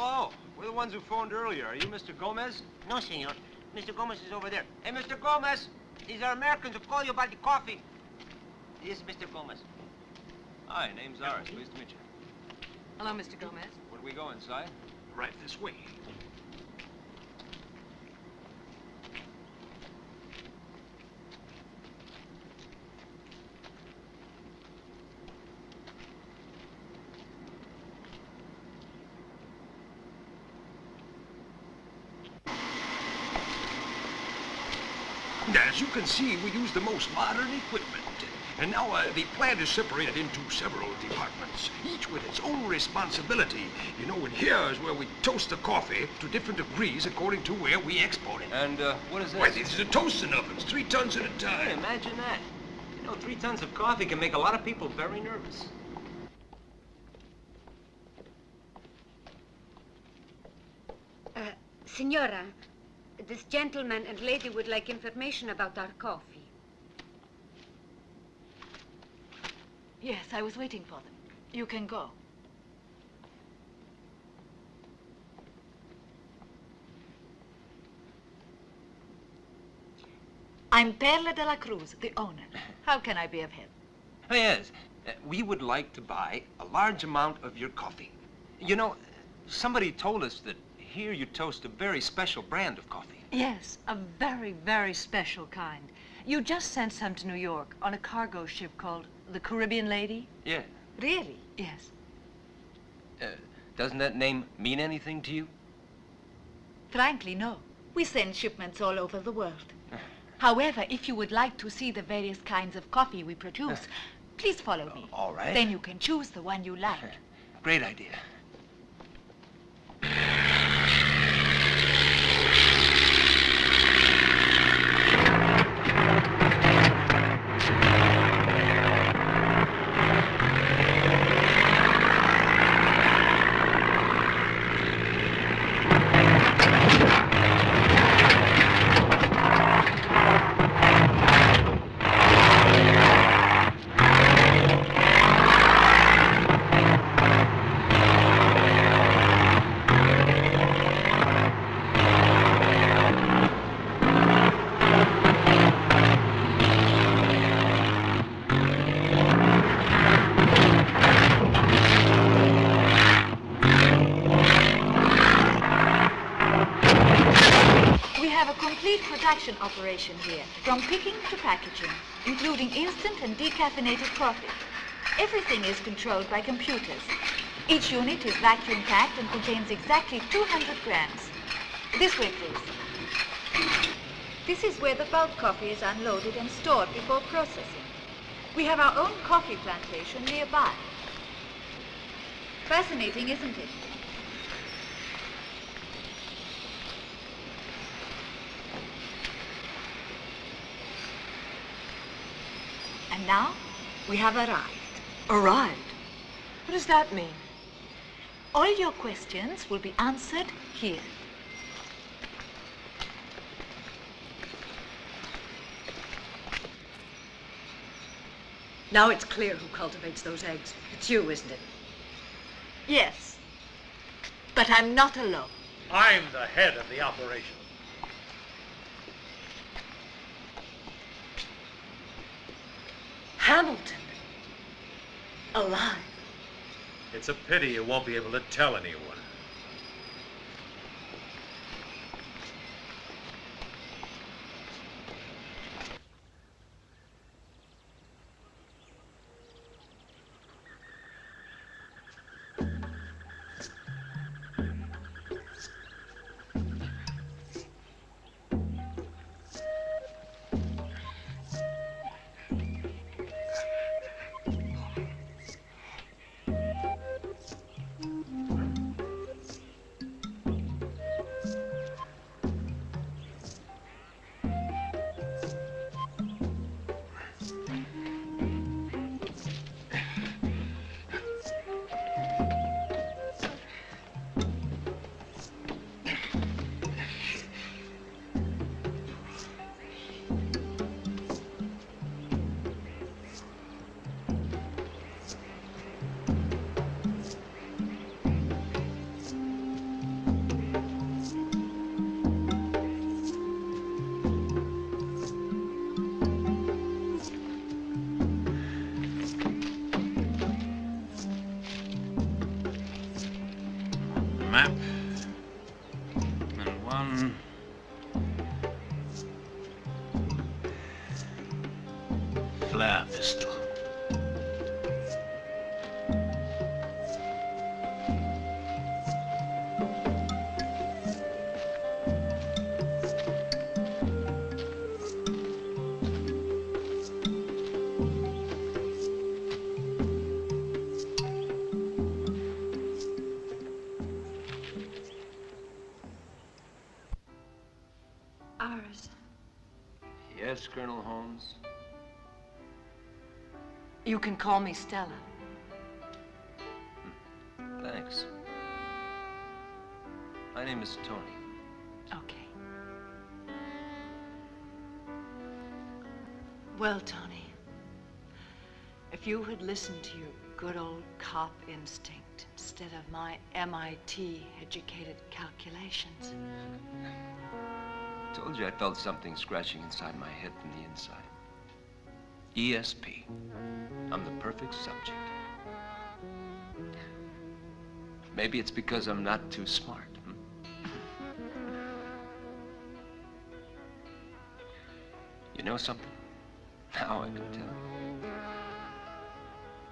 J: Hello. We're the ones who phoned earlier. Are you Mr. Gomez?
H: No, senor. Mr. Gomez is over there. Hey, Mr. Gomez! These are Americans who call you about the coffee. This is Mr. Gomez.
J: Hi, name's Aris. Pleased to meet you.
G: Hello, Mr. Gomez.
J: Where do we go inside?
L: Right this way.
P: As you can see, we use the most modern equipment. And now the plant is separated into several departments, each with its own responsibility. You know, and here is where we toast the coffee to different degrees according to where we export it.
J: And what is this?
P: Why, these are toasting ovens, 3 tons at a time.
J: Hey, imagine that. You know, 3 tons of coffee can make a lot of people very nervous.
Q: Signora, this gentleman and lady would like information about our coffee.
R: Yes, I was waiting for them. You can go. I'm Perla de la Cruz, the owner. How can I be of help?
J: Yes, we would like to buy a large amount of your coffee. You know, somebody told us that here you toast a very special brand of coffee.
G: Yes, a very, very special kind. You just sent some to New York on a cargo ship called the Caribbean Lady?
J: Yeah.
G: Really? Yes.
J: Doesn't that name mean anything to you?
R: Frankly, no. We send shipments all over the world. However, if you would like to see the various kinds of coffee we produce, please follow me.
J: All right.
R: Then you can choose the one you like.
J: Great idea.
R: Operation here, from picking to packaging, including instant and decaffeinated coffee. Everything is controlled by computers. Each unit is vacuum packed and contains exactly 200 grams. This way, please. This is where the bulk coffee is unloaded and stored before processing. We have our own coffee plantation nearby. Fascinating, isn't it? And now, we have arrived.
G: Arrived? What does that mean?
R: All your questions will be answered here.
G: Now it's clear who cultivates those eggs. It's you, isn't it?
R: Yes. But I'm not alone.
O: I'm the head of the operation.
G: Hamilton. Alive.
O: It's a pity you won't be able to tell anyone.
L: map. And one flare pistol.
G: Ours.
J: Yes, Colonel Holmes.
G: You can call me Stella.
J: Thanks. My name is Tony.
G: Okay. Well, Tony, if you had listened to your good old cop instinct instead of my MIT-educated calculations.
J: I told you I felt something scratching inside my head from the inside. ESP. I'm the perfect subject. Maybe it's because I'm not too smart. You know something? Now I can tell.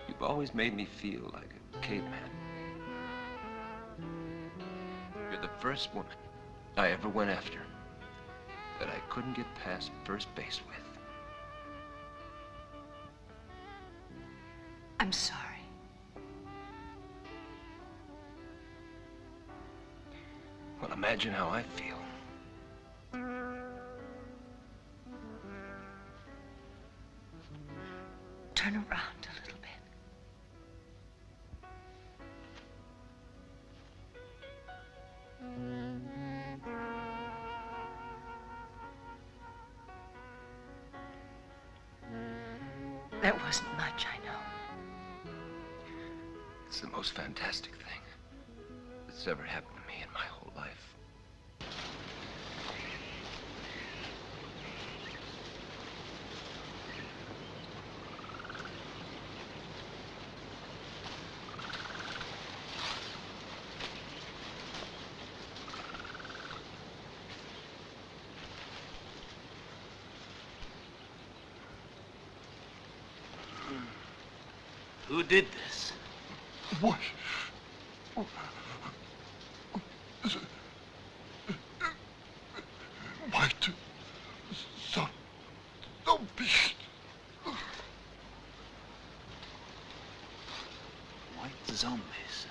J: You've always made me feel like a caveman. You're the first woman I ever went after that I couldn't get past first base with.
G: I'm sorry.
J: Well, imagine how I feel.
G: Turn around a little bit. That wasn't much, I know.
J: It's the most fantastic thing that's ever happened to me in my whole life.
L: Who did this?
P: What? White zombies.
L: White zombies.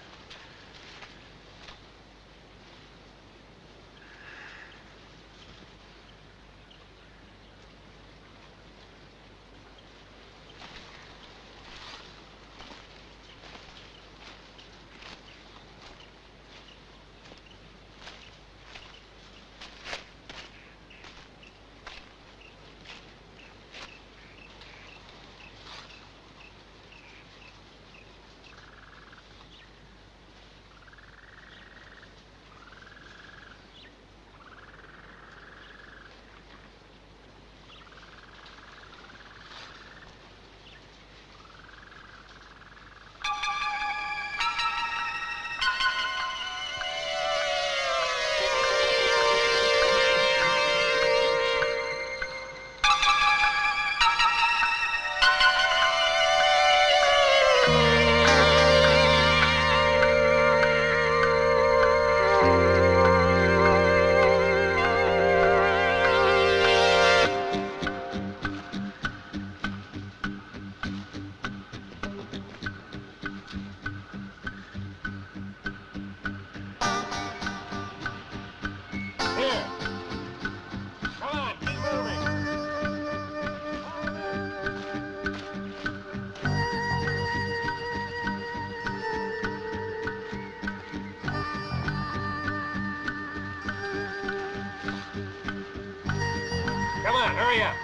B: Come on, hurry up.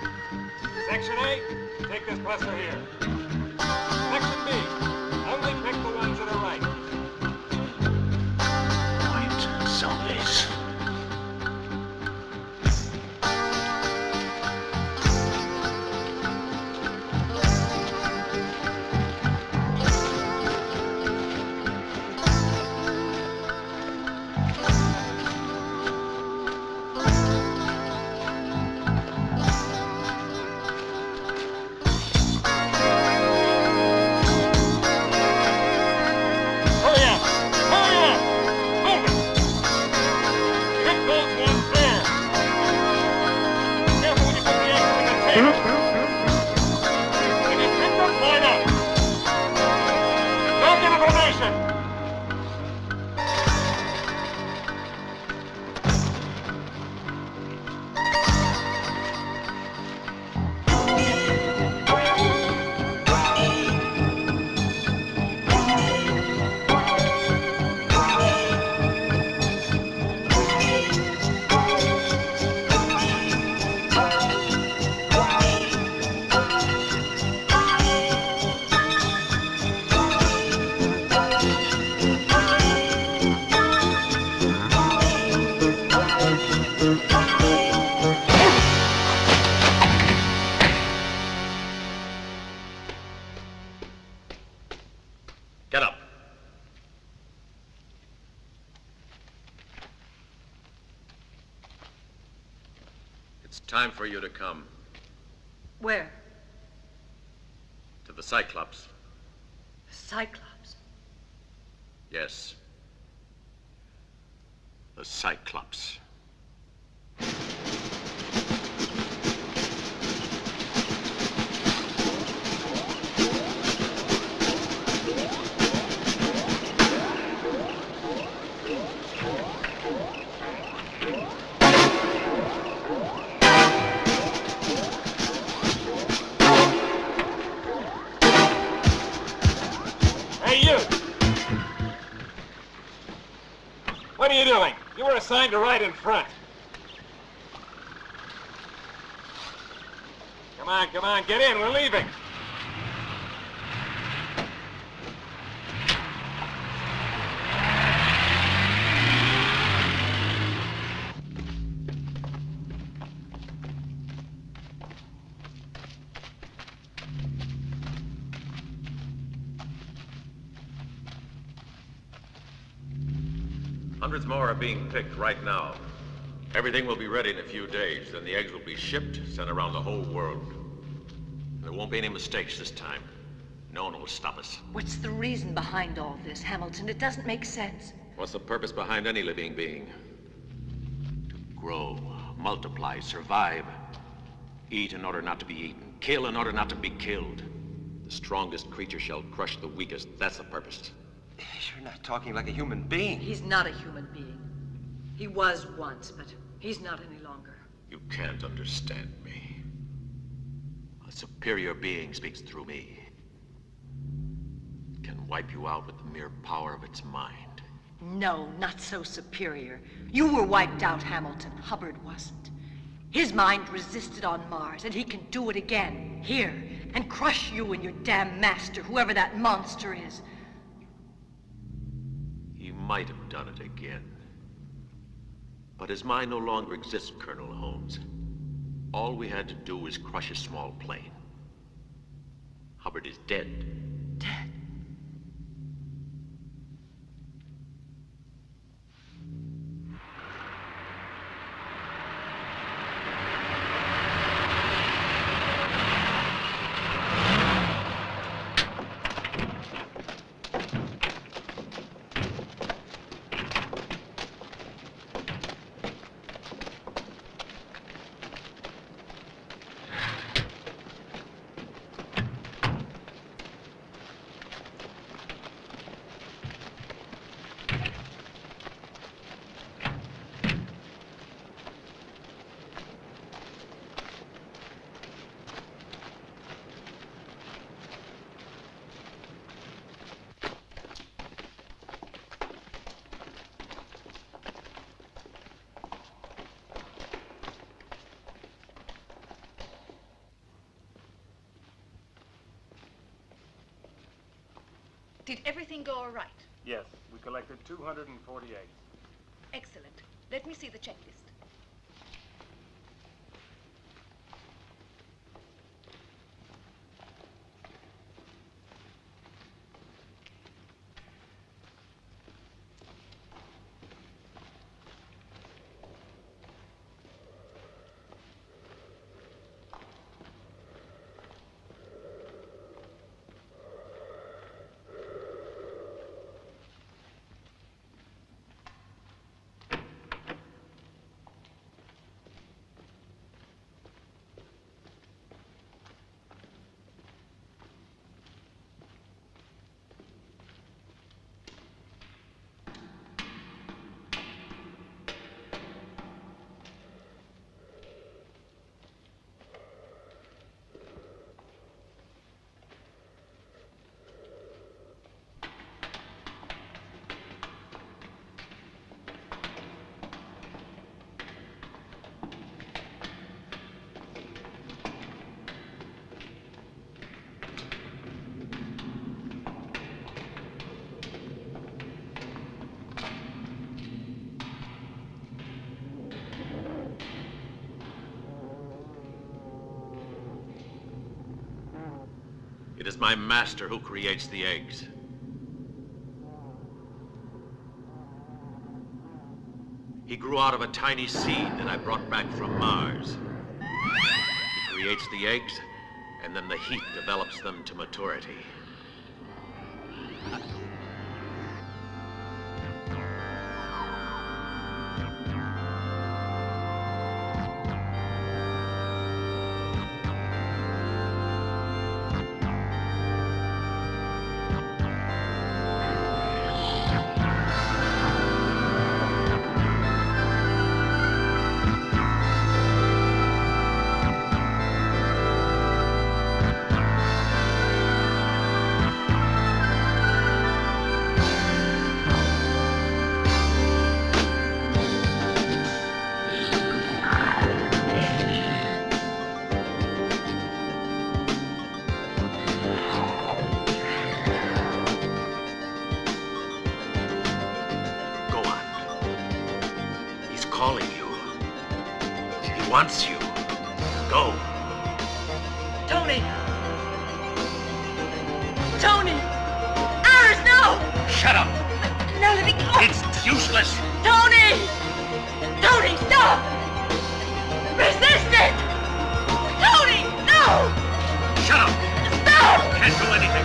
B: Section A, take this cluster here. Section B, only pick the ones that are right.
L: White zombies.
M: It's time for you to come.
G: Where?
M: To the Cyclops.
G: The Cyclops?
M: Yes. The Cyclops.
J: What are you doing? You were assigned to ride in front. Come on, get in, we're leaving.
M: Hundreds more are being picked right now. Everything will be ready in a few days. Then the eggs will be shipped, sent around the whole world. There won't be any mistakes this time. No one will stop us.
G: What's the reason behind all this, Hamilton? It doesn't make sense.
M: What's the purpose behind any living being? To grow, multiply, survive. Eat in order not to be eaten. Kill in order not to be killed. The strongest creature shall crush the weakest. That's the purpose.
J: You're not talking like a human being.
G: He's not a human being. He was once, but he's not any longer.
M: You can't understand me. A superior being speaks through me. It can wipe you out with the mere power of its mind.
G: No, not so superior. You were wiped out, Hamilton. Hubbard wasn't. His mind resisted on Mars, and he can do it again, here, and crush you and your damn master, whoever that monster is.
M: He might have done it again. But his mind no longer exists, Colonel Holmes. All we had to do was crush a small plane. Hubbard is dead.
G: Dead?
R: Did everything go all right?
C: Yes, we collected 248.
R: Excellent. Let me see the checklist.
M: It is my master who creates the eggs. He grew out of a tiny seed that I brought back from Mars. He creates the eggs, and then the heat develops them to maturity. Calling you. He wants you. Go.
G: Tony! Tony! Iris, no!
M: Shut up!
G: No, let me go!
M: It's useless!
G: Tony! Tony, stop! Resist it! Tony, no!
M: Shut up!
G: Stop!
M: Can't do anything.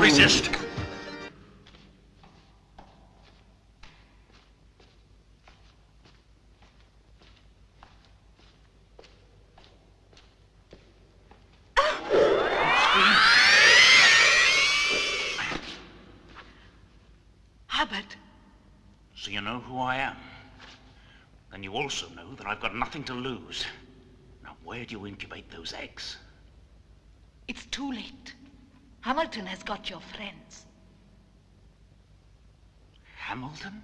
M: Resist.
G: Hubbard.
L: So you know who I am. Then you also know that I've got nothing to lose. Now, where do you incubate those eggs?
R: It's too late. Hamilton has got your friends.
L: Hamilton?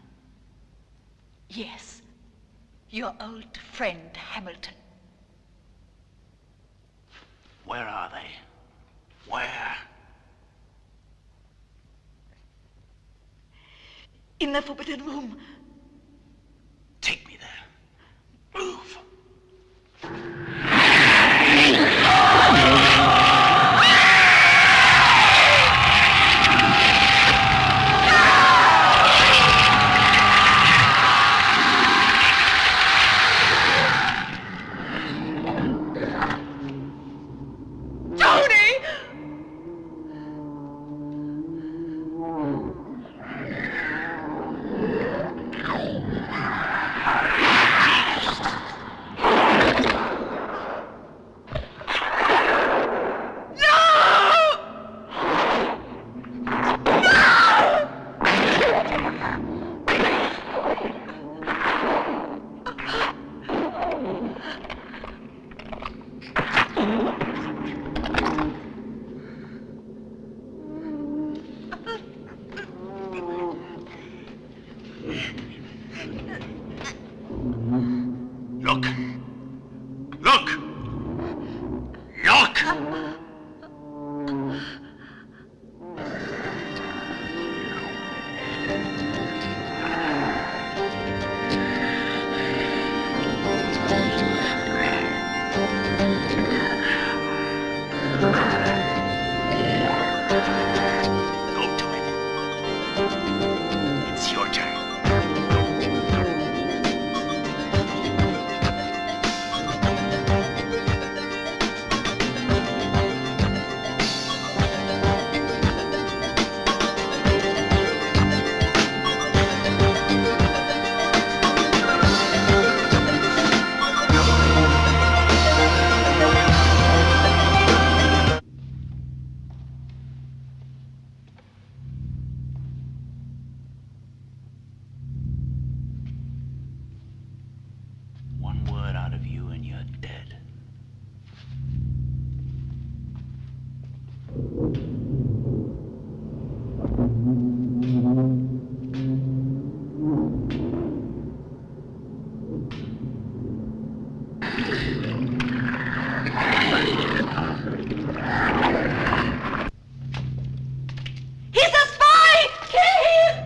R: Yes. Your old friend, Hamilton.
L: Where are they? Where?
R: In the forbidden room.
L: Take me there. Move. Look! Look! Look! Go to it. It's your turn.
R: He's a spy! Kill him!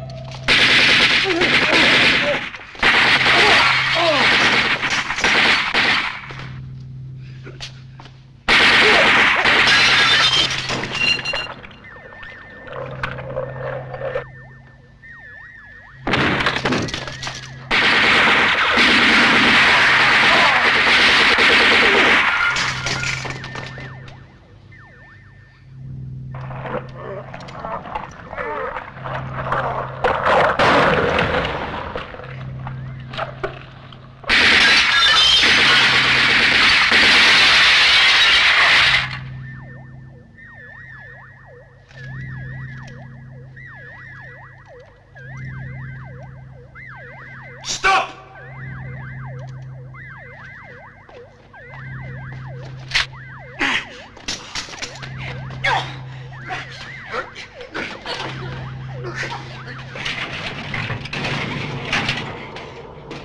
L: Stop!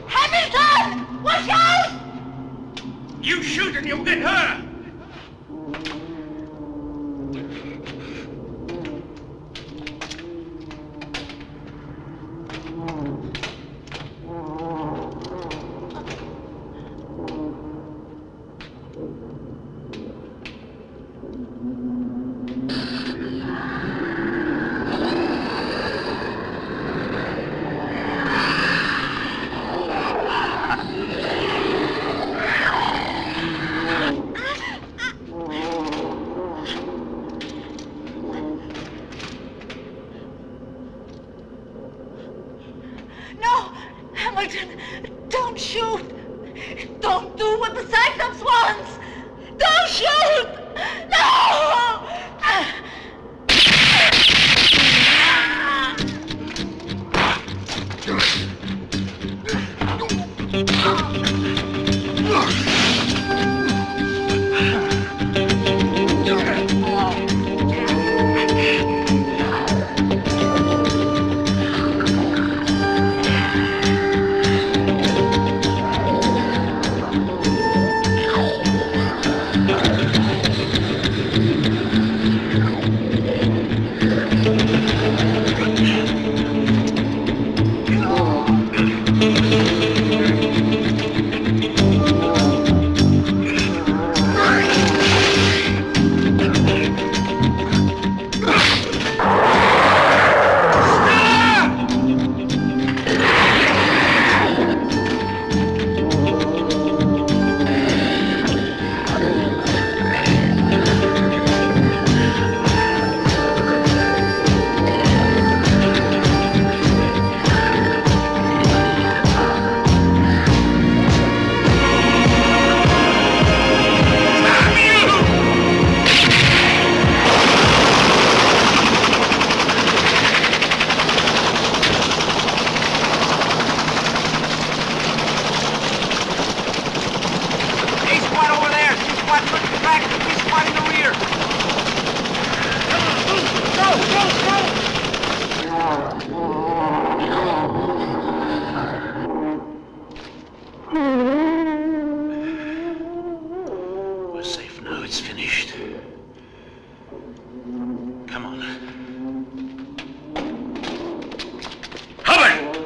R: Hamilton! Watch out!
L: You shoot and you'll get her!
R: No! Hamilton, don't shoot! Don't do what the Cyclops wants! Don't shoot! No!
L: We're safe now. It's finished. Come on. Hubbard!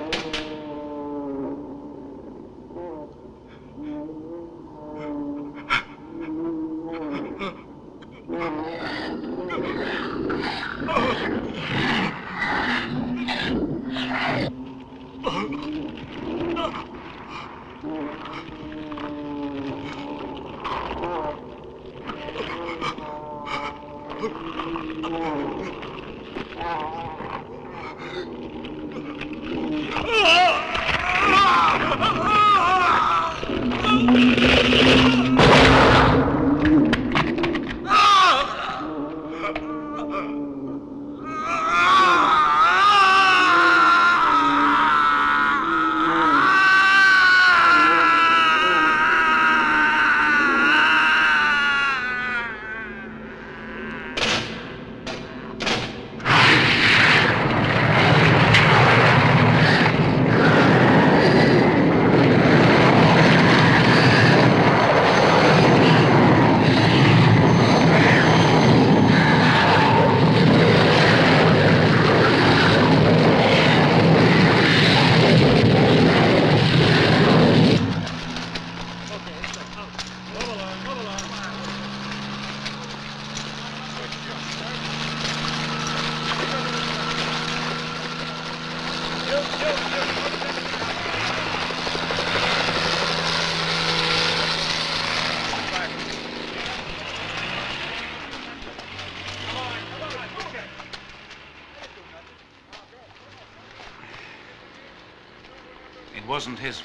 L: wasn't his.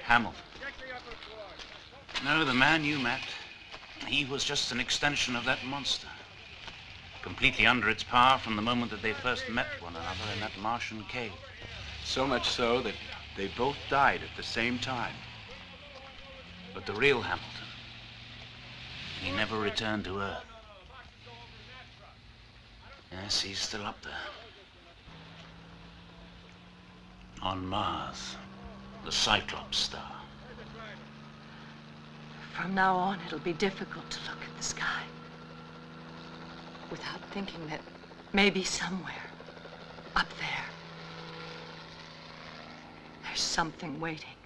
L: Hamilton. No, the man you met, he was just an extension of that monster. Completely under its power from the moment that they first met one another in that Martian cave.
F: So much so that they both died at the same time.
L: But the real Hamilton, he never returned to Earth. Yes, he's still up there. On Mars, the Cyclops star.
G: From now on, it'll be difficult to look at the sky without thinking that maybe somewhere up there, there's something waiting.